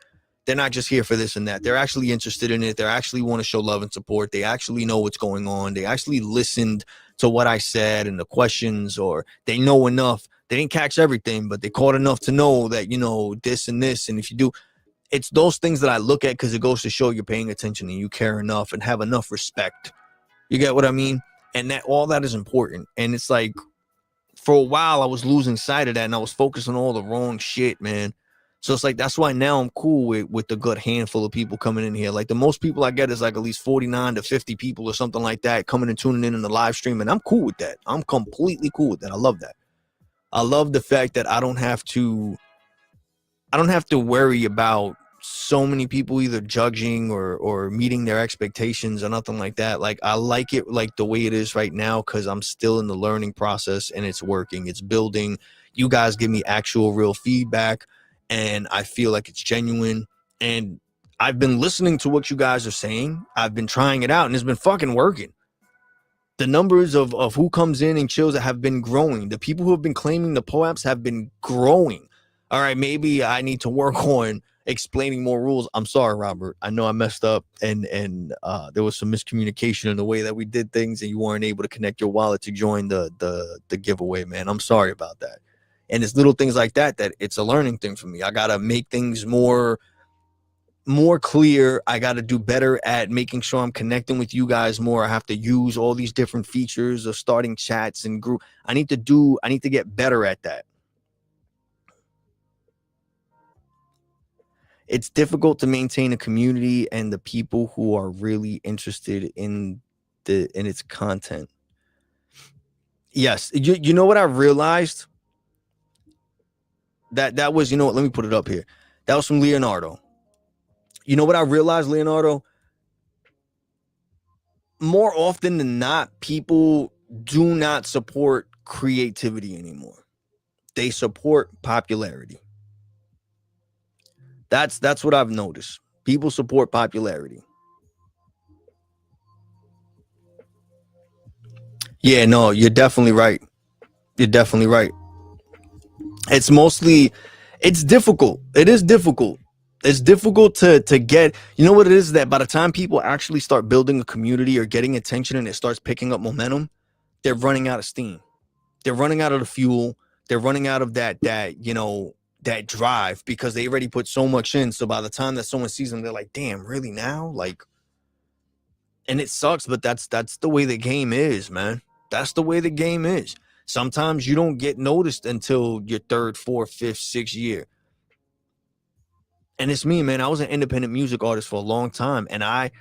they're not just here for this and that. They're actually interested in it. They actually want to show love and support. They actually know what's going on. They actually listened to what I said and the questions, or they know enough. They didn't catch everything, but they caught enough to know that, this and this. And if you do, it's those things that I look at, because it goes to show you're paying attention and you care enough and have enough respect. You get what I mean? And that all that is important. And it's like, for a while I was losing sight of that, and I was focused on all the wrong shit, man. So it's like, that's why now I'm cool with the good handful of people coming in here. Like, the most people I get is like at least 49 to 50 people or something like that coming and tuning in the live stream. And I'm cool with that. I'm completely cool with that. I love that. I love the fact that I don't have to worry about so many people either judging or meeting their expectations or nothing like that. Like, I like it like the way it is right now, because I'm still in the learning process and it's working. It's building. You guys give me actual real feedback, and I feel like it's genuine. And I've been listening to what you guys are saying. I've been trying it out, and it's been fucking working. The numbers of who comes in and chills have been growing. The people who have been claiming the POAPs have been growing. All right, maybe I need to work on explaining more rules. I'm sorry, Robert. I know I messed up, and there was some miscommunication in the way that we did things, and you weren't able to connect your wallet to join the giveaway, man. I'm sorry about that. And it's little things like that it's a learning thing for me. I gotta make things more clear. I got to do better at making sure I'm connecting with you guys more. I have to use all these different features of starting chats and group. I need to get better at that. It's difficult to maintain a community and the people who are really interested in its content. Yes. You know what I realized? That was, you know what, let me put it up here. That was from Leonardo. You know what I realized, Leonardo? More often than not, people do not support creativity anymore. They support popularity. That's what I've noticed. People support popularity. Yeah, no, you're definitely right. You're definitely right. It's mostly, it's difficult. It is difficult. It's difficult to get, you know what it is, that by the time people actually start building a community or getting attention and it starts picking up momentum, they're running out of steam. They're running out of the fuel. They're running out of that drive, because they already put so much in. So by the time that someone sees them, they're like, damn, really now? Like, and it sucks, but that's the way the game is, man. That's the way the game is. Sometimes you don't get noticed until your third, fourth, fifth, sixth year. And it's me, man. I was an independent music artist for a long time, and I'm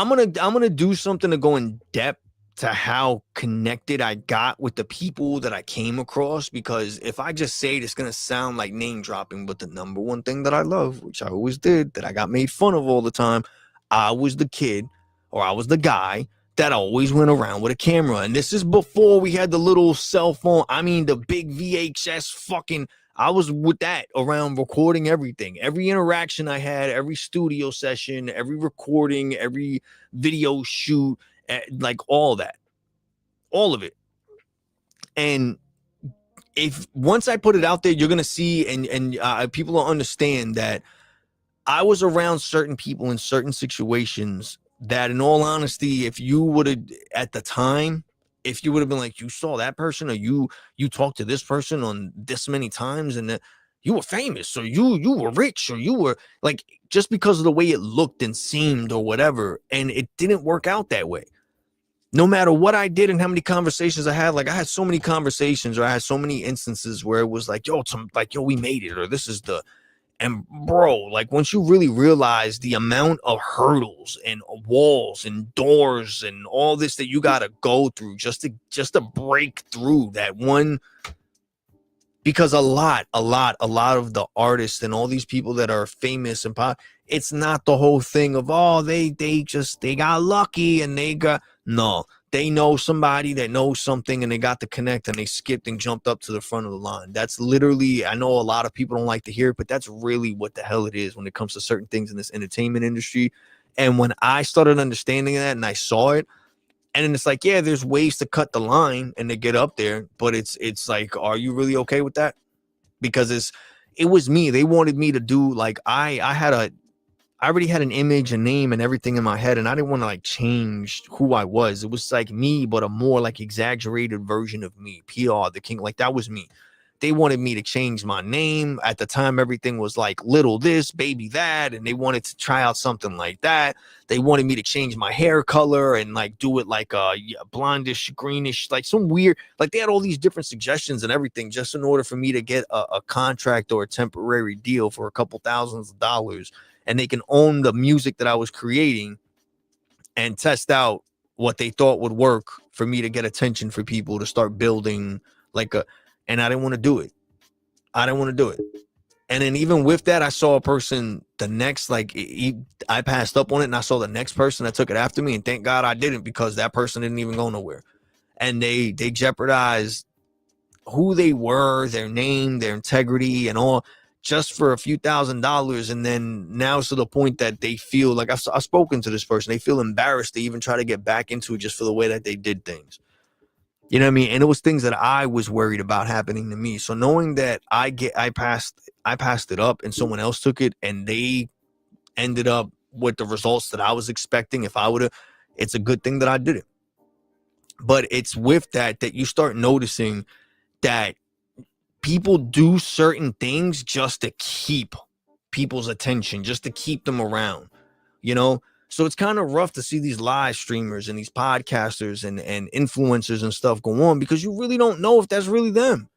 gonna do something to go in depth to how connected I got with the people that I came across. Because if I just say it, it's gonna sound like name dropping. But the number one thing that I love, which I always did, that I got made fun of all the time, I was the kid, or I was the guy that always went around with a camera. And this is before we had the little cell phone. I mean, the big VHS fucking. I was with that around recording everything. Every interaction I had, every studio session, every recording, every video shoot, like all that, all of it. And if once I put it out there, you're gonna see, and people will understand that I was around certain people in certain situations that, in all honesty, if you would have at the time, if you would have been like, you saw that person, or you talked to this person on this many times, and you were famous, or you were rich, or you were like, just because of the way it looked and seemed or whatever, and it didn't work out that way. No matter what I did and how many conversations I had, like I had so many conversations, or I had so many instances where it was like, yo, we made it, or this is the. And bro, like once you really realize the amount of hurdles and walls and doors and all this that you got to go through just to break through that one, because a lot of the artists and all these people that are famous and pop, it's not the whole thing of, oh, they got lucky and they got, no, they know somebody that knows something and they got to connect and they skipped and jumped up to the front of the line. That's literally, I know a lot of people don't like to hear it, but that's really what the hell it is when it comes to certain things in this entertainment industry. And when I started understanding that and I saw it, and then it's like, yeah, there's ways to cut the line and to get up there, but it's like, are you really okay with that? Because it was me. They wanted me to do, like, I already had an image, a name, and everything in my head, and I didn't want to like change who I was. It was like me, but a more like exaggerated version of me. PR the King, like that was me. They wanted me to change my name. At the time, everything was like little this, baby that, and they wanted to try out something like that. They wanted me to change my hair color and like do it like a blondish, greenish, like some weird, like they had all these different suggestions and everything just in order for me to get a contract or a temporary deal for a couple thousands of dollars, and they can own the music that I was creating and test out what they thought would work for me to get attention for people to start building like a, and I didn't want to do it. I didn't want to do it. And then even with that, I saw a person, the next, like I passed up on it, and I saw the next person that took it after me, and thank God I didn't, because that person didn't even go nowhere. And they jeopardized who they were, their name, their integrity, and all, just for a few $1,000s. And then now it's to the point that they feel like, I've spoken to this person, they feel embarrassed to even try to get back into it just for the way that they did things. You know what I mean? And it was things that I was worried about happening to me. So knowing that I passed it up and someone else took it and they ended up with the results that I was expecting, if I would have, it's a good thing that I did it. But it's with that you start noticing that people do certain things just to keep people's attention, just to keep them around, you know? So it's kind of rough to see these live streamers and these podcasters and influencers and stuff go on, because you really don't know if that's really them.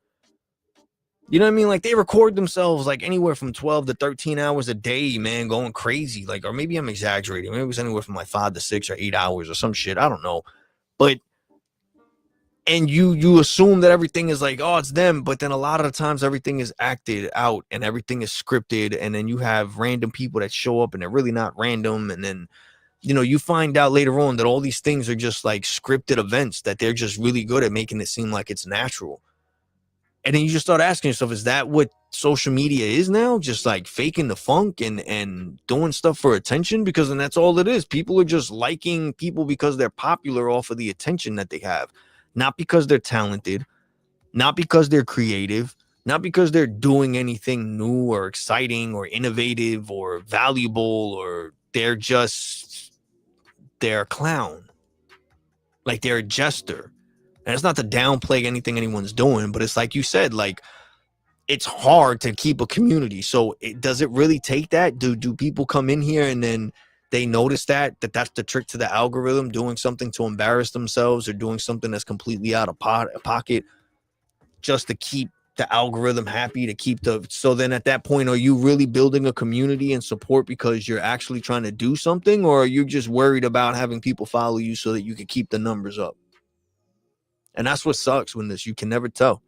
You know what I mean? Like they record themselves like anywhere from 12 to 13 hours a day, man, going crazy. Like, or maybe I'm exaggerating. Maybe it was anywhere from like 5 to 6 or 8 hours or some shit. I don't know. But and you assume that everything is like, oh, it's them, but then a lot of the times everything is acted out and everything is scripted, and then you have random people that show up and they're really not random, and then you find out later on that all these things are just like scripted events, that they're just really good at making it seem like it's natural. And then you just start asking yourself, is that what social media is now? Just like faking the funk and doing stuff for attention? Because then that's all it is. People are just liking people because they're popular off of the attention that they have, not because they're talented, not because they're creative, not because they're doing anything new or exciting or innovative or valuable, or they're a clown. Like, they're a jester. And it's not to downplay anything anyone's doing, but it's like you said, like, it's hard to keep a community. So does it really take that? Do people come in here and then they notice that's the trick to the algorithm, doing something to embarrass themselves or doing something that's completely out of pocket just to keep the algorithm happy, to keep so then at that point, are you really building a community and support because you're actually trying to do something, or are you just worried about having people follow you so that you can keep the numbers up? And that's what sucks when you can never tell.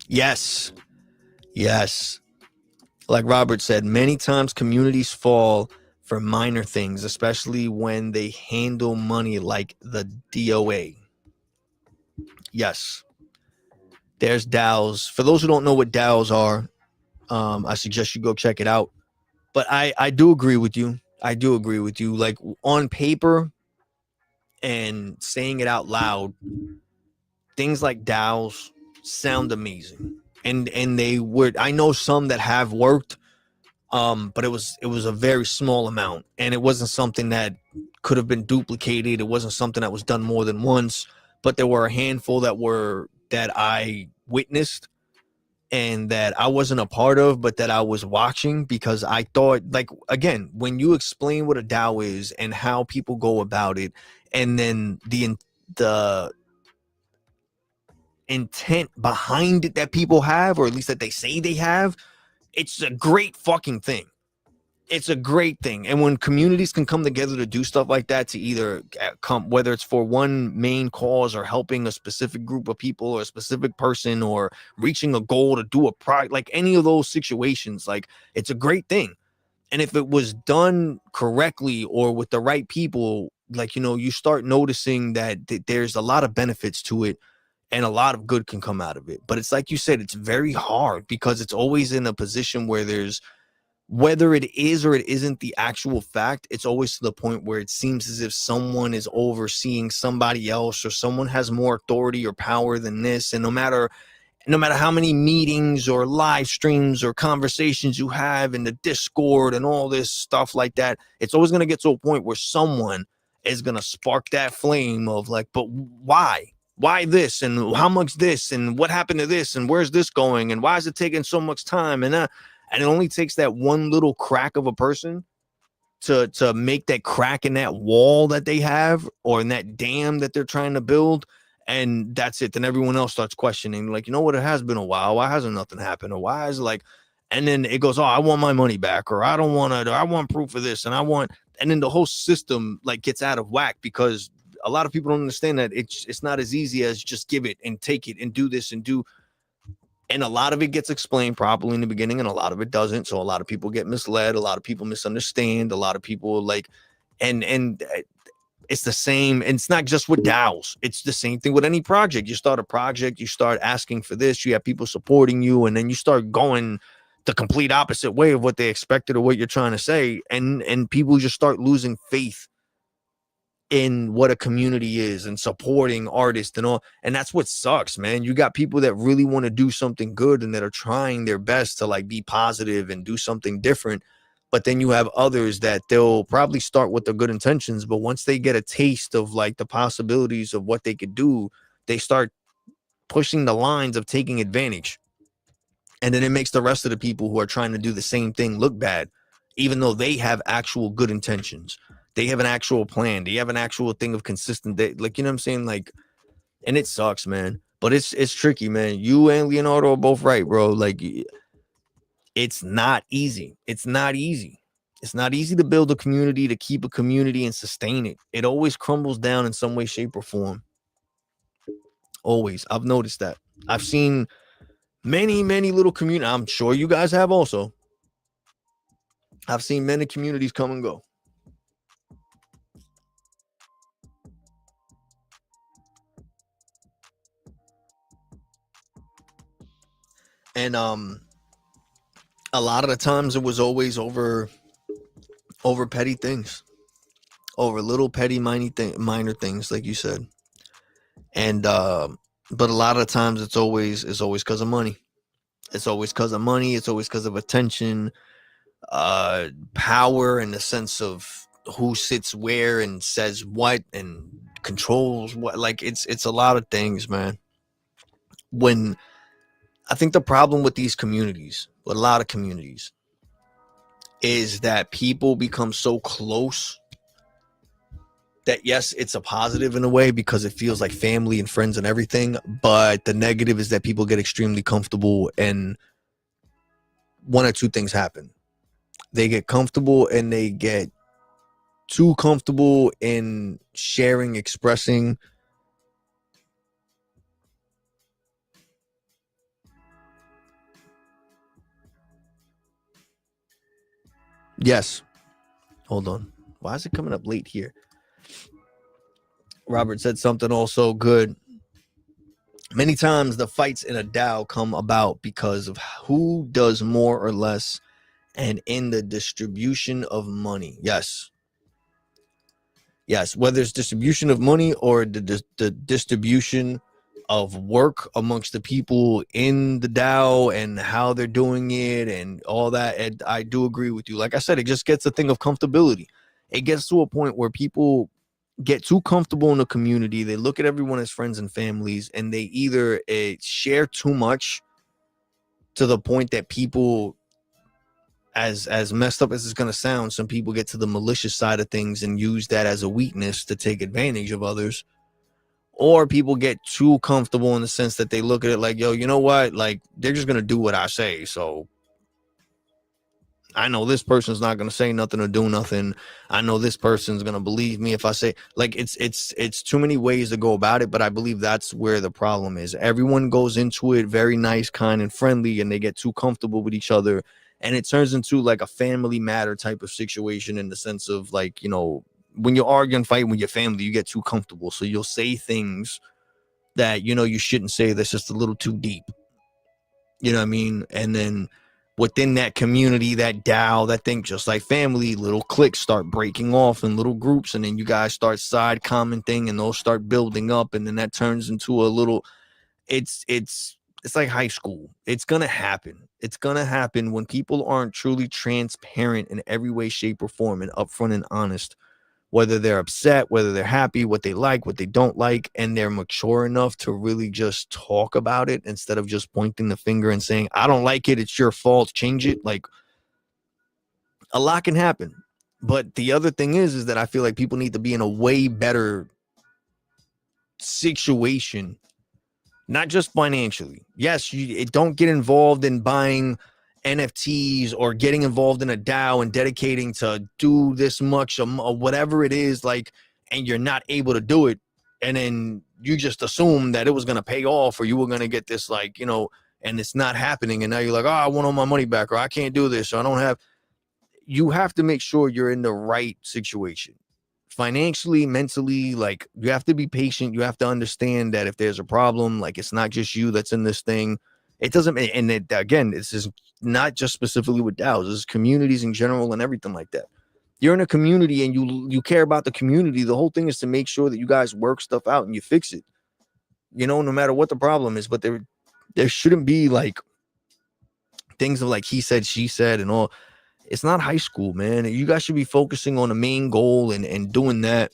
Yes. Like Robert said, many times communities fall for minor things, especially when they handle money like the DOA. Yes. There's DAOs. For those who don't know what DAOs are, I suggest you go check it out. But I do agree with you. Like, on paper and saying it out loud, things like DAOs sound amazing. And they would, I know some that have worked, but it was a very small amount, and it wasn't something that could have been duplicated. It wasn't something that was done more than once, but there were a handful that I witnessed and that I wasn't a part of, but that I was watching, because I thought, like, again, when you explain what a DAO is and how people go about it, and then the intent behind it that people have, or at least that they say they have, it's a great fucking thing. It's a great thing. And when communities can come together to do stuff like that, to either come, whether it's for one main cause or helping a specific group of people or a specific person or reaching a goal to do a project, like any of those situations, like, it's a great thing. And if it was done correctly or with the right people, like, you start noticing that there's a lot of benefits to it and a lot of good can come out of it. But it's like you said, it's very hard because it's always in a position where there's, whether it is or it isn't the actual fact, it's always to the point where it seems as if someone is overseeing somebody else, or someone has more authority or power than this. And no matter how many meetings or live streams or conversations you have in the Discord and all this stuff like that, it's always going to get to a point where someone is going to spark that flame of like, but why? Why this? And how much this? And what happened to this? And where's this going? And why is it taking so much time? And it only takes that one little crack of a person to make that crack in that wall that they have, or in that dam that they're trying to build. And that's it. Then everyone else starts questioning, like, it has been a while. Why hasn't nothing happened? Or why is it like, and then it goes, oh, I want my money back, or I don't want to, I want proof of this. And then the whole system like gets out of whack, because a lot of people don't understand that it's not as easy as just give it and take it and do this and do. And a lot of it gets explained properly in the beginning, and a lot of it doesn't. So a lot of people get misled. A lot of people misunderstand. A lot of people like, and it's the same. And it's not just with DAOs. It's the same thing with any project. You start a project, you start asking for this, you have people supporting you, and then you start going the complete opposite way of what they expected or what you're trying to say. And people just start losing faith in what a community is and supporting artists and all. And that's what sucks, man. You got people that really want to do something good and that are trying their best to like be positive and do something different. But then you have others that they'll probably start with the good intentions, but once they get a taste of like the possibilities of what they could do, they start pushing the lines of taking advantage. And then it makes the rest of the people who are trying to do the same thing look bad, even though they have actual good intentions. They have an actual plan. They have an actual thing of consistent, like, you know what I'm saying? Like, and it sucks, man. But it's tricky, man. You and Leonardo are both right, bro. Like, it's not easy. It's not easy. It's not easy to build a community, to keep a community and sustain it. It always crumbles down in some way, shape, or form. Always. I've noticed that. I've seen many, many little communities. I'm sure you guys have also. I've seen many communities come and go. And a lot of the times it was always over petty things, over little petty minor things, like you said. And but a lot of the times it's always because of money. It's always because of money. It's always because of attention, power, in the sense of who sits where and says what and controls what. Like it's a lot of things, man. When I think the problem with these communities, with a lot of communities, is that people become so close that, yes, it's a positive in a way because it feels like family and friends and everything. But the negative is that people get extremely comfortable, and one or two things happen. They get comfortable and they get too comfortable in sharing, expressing. Yes. Hold on. Why is it coming up late here? Robert said something also good. Many times the fights in a DAO come about because of who does more or less, and in the distribution of money. Yes. Yes, whether it's distribution of money or the distribution of work amongst the people in the DAO and how they're doing it and all that. And I do agree with you. Like I said, it just gets a thing of comfortability. It gets to a point where people get too comfortable in the community. They look at everyone as friends and families, and they either share too much to the point that people, as messed up as it's going to sound, some people get to the malicious side of things and use that as a weakness to take advantage of others. Or people get too comfortable in the sense that they look at it like, yo, you know what? Like, they're just going to do what I say. So I know this person's not going to say nothing or do nothing. I know this person's going to believe me if I say, like, it's too many ways to go about it. But I believe that's where the problem is. Everyone goes into it very nice, kind, and friendly, and they get too comfortable with each other. And it turns into like a family matter type of situation, in the sense of, like, you know, when you argue and fight with your family, you get too comfortable. So you'll say things that, you know, you shouldn't say, that's just a little too deep. You know what I mean? And then within that community, that DAO, that thing, just like family, little cliques start breaking off in little groups. And then you guys start side commenting, and those start building up. And then that turns into a little, it's like high school. It's going to happen. It's going to happen when people aren't truly transparent in every way, shape, or form, and upfront and honest, whether they're upset, whether they're happy, what they like, what they don't like, and they're mature enough to really just talk about it instead of just pointing the finger and saying, I don't like it, it's your fault, change it. Like, a lot can happen. But the other thing is that I feel like people need to be in a way better situation, not just financially. Yes, don't get involved in buying NFTs or getting involved in a DAO and dedicating to do this much or whatever it is, like, and you're not able to do it. And then you just assume that it was going to pay off, or you were going to get this, like, you know, and it's not happening. And now you're like, oh, I want all my money back, or I can't do this, or I don't have. You have to make sure you're in the right situation. Financially, mentally, like, you have to be patient. You have to understand that if there's a problem, like, it's not just you that's in this thing. It doesn't, and it, again, this is not just specifically with DAOs, this is communities in general and everything like that. You're in a community and you care about the community. The whole thing is to make sure that you guys work stuff out and you fix it, you know, no matter what the problem is. But there shouldn't be like things of like he said, she said, and all. It's not high school, man. You guys should be focusing on the main goal and doing that.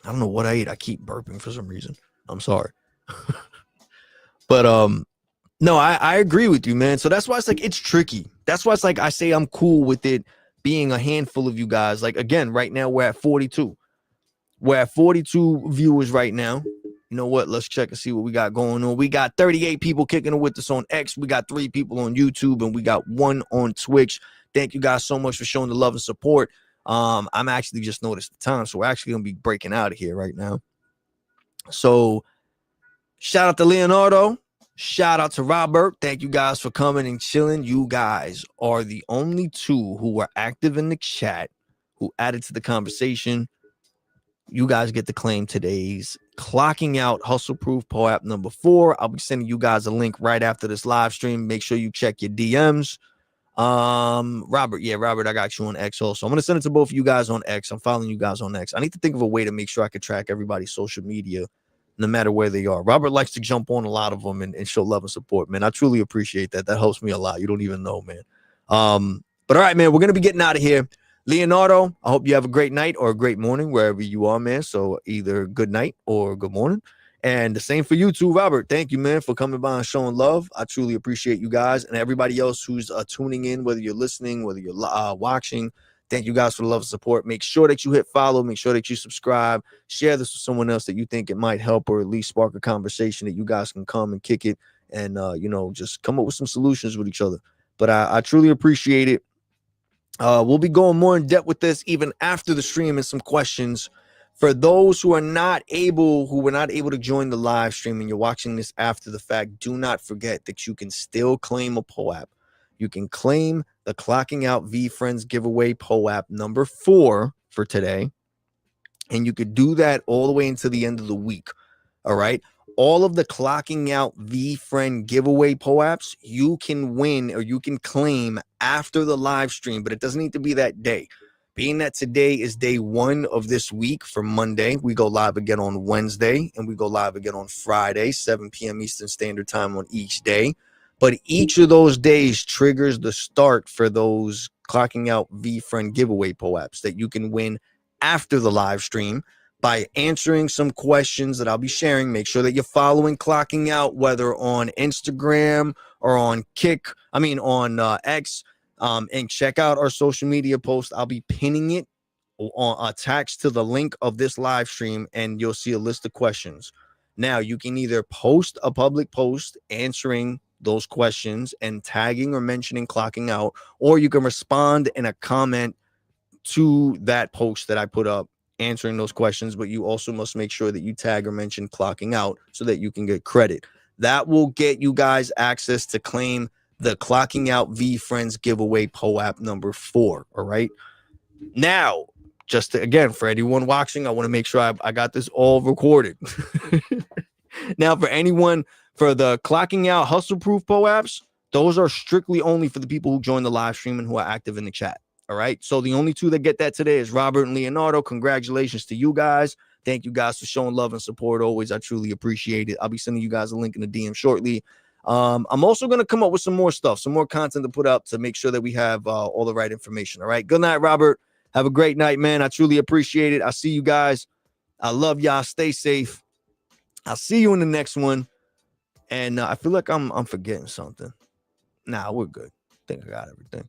I don't know what I ate. I keep burping for some reason. I'm sorry. But no, I agree with you, man. So that's why it's like, it's tricky. That's why it's like, I say I'm cool with it being a handful of you guys. Like, again, right now we're at 42. We're at 42 viewers right now. You know what? Let's check and see what we got going on. We got 38 people kicking it with us on X. We got 3 people on YouTube, and we got 1 on Twitch. Thank you guys so much for showing the love and support. I'm actually just noticed the time, so we're actually going to be breaking out of here right now. So shout out to Leonardo. Shout out to Robert. Thank you guys for coming and chilling. You guys are the only 2 who were active in the chat, who added to the conversation. You guys get to claim today's Clocking Out Hustle Proof POAP number 4. I'll be sending you guys a link right after this live stream. Make sure you check your DMs. Robert, I got you on X also. I'm going to send it to both of you guys on X. I'm following you guys on X. I need to think of a way to make sure I can track everybody's social media no matter where they are. Robert likes to jump on a lot of them and show love and support, man. I truly appreciate that. That helps me a lot. You don't even know, man. But all right, man, we're going to be getting out of here. Leonardo, I hope you have a great night or a great morning wherever you are, man. So either good night or good morning. And the same for you too, Robert. Thank you, man, for coming by and showing love. I truly appreciate you guys and everybody else who's tuning in, whether you're listening, whether you're watching. Thank you guys for the love and support. Make sure that you hit follow. Make sure that you subscribe. Share this with someone else that you think it might help or at least spark a conversation that you guys can come and kick it and, just come up with some solutions with each other. But I truly appreciate it. We'll be going more in depth with this even after the stream and some questions. For those who were not able to join the live stream and you're watching this after the fact, do not forget that you can still claim a POAP. You can claim the Clocking Out VeeFriends giveaway POAP number 4 for today. And you could do that all the way into the end of the week. All right. All of the Clocking Out VeeFriend giveaway POAPs you can win or you can claim after the live stream, but it doesn't need to be that day. Being that today is day 1 of this week for Monday, we go live again on Wednesday and we go live again on Friday, 7 p.m. Eastern Standard Time on each day. But each of those days triggers the start for those Clocking Out VeeFriend giveaway POAPs that you can win after the live stream by answering some questions that I'll be sharing. Make sure that you're following Clocking Out, whether on Instagram or on X. And check out our social media post. I'll be pinning it attached to the link of this live stream, and you'll see a list of questions. Now, you can either post a public post answering those questions and tagging or mentioning Clocking Out, or you can respond in a comment to that post that I put up answering those questions, but you also must make sure that you tag or mention Clocking Out so that you can get credit. That will get you guys access to claim the Clocking Out VeeFriends giveaway POAP number 4. All right. Now, again, for anyone watching, I want to make sure I got this all recorded. Now, for the Clocking Out Hustle Proof POAPs, those are strictly only for the people who join the live stream and who are active in the chat. All right. So the only 2 that get that today is Robert and Leonardo. Congratulations to you guys. Thank you guys for showing love and support always. I truly appreciate it. I'll be sending you guys a link in the DM shortly. I'm also going to come up with some more stuff, some more content to put up to make sure that we have all the right information. All right. Good night, Robert. Have a great night, man. I truly appreciate it. I see you guys. I love y'all. Stay safe. I'll see you in the next one. And I feel like I'm forgetting something. Nah, we're good. I think I got everything.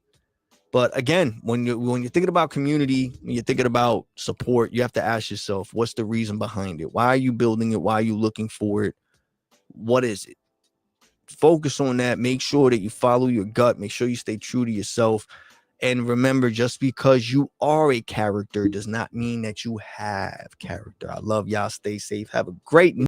But again, when you're thinking about community, when you're thinking about support, you have to ask yourself, what's the reason behind it? Why are you building it? Why are you looking for it? What is it? Focus on that. Make sure that you follow your gut. Make sure you stay true to yourself. And remember, just because you are a character does not mean that you have character. I love y'all. Stay safe. Have a great night.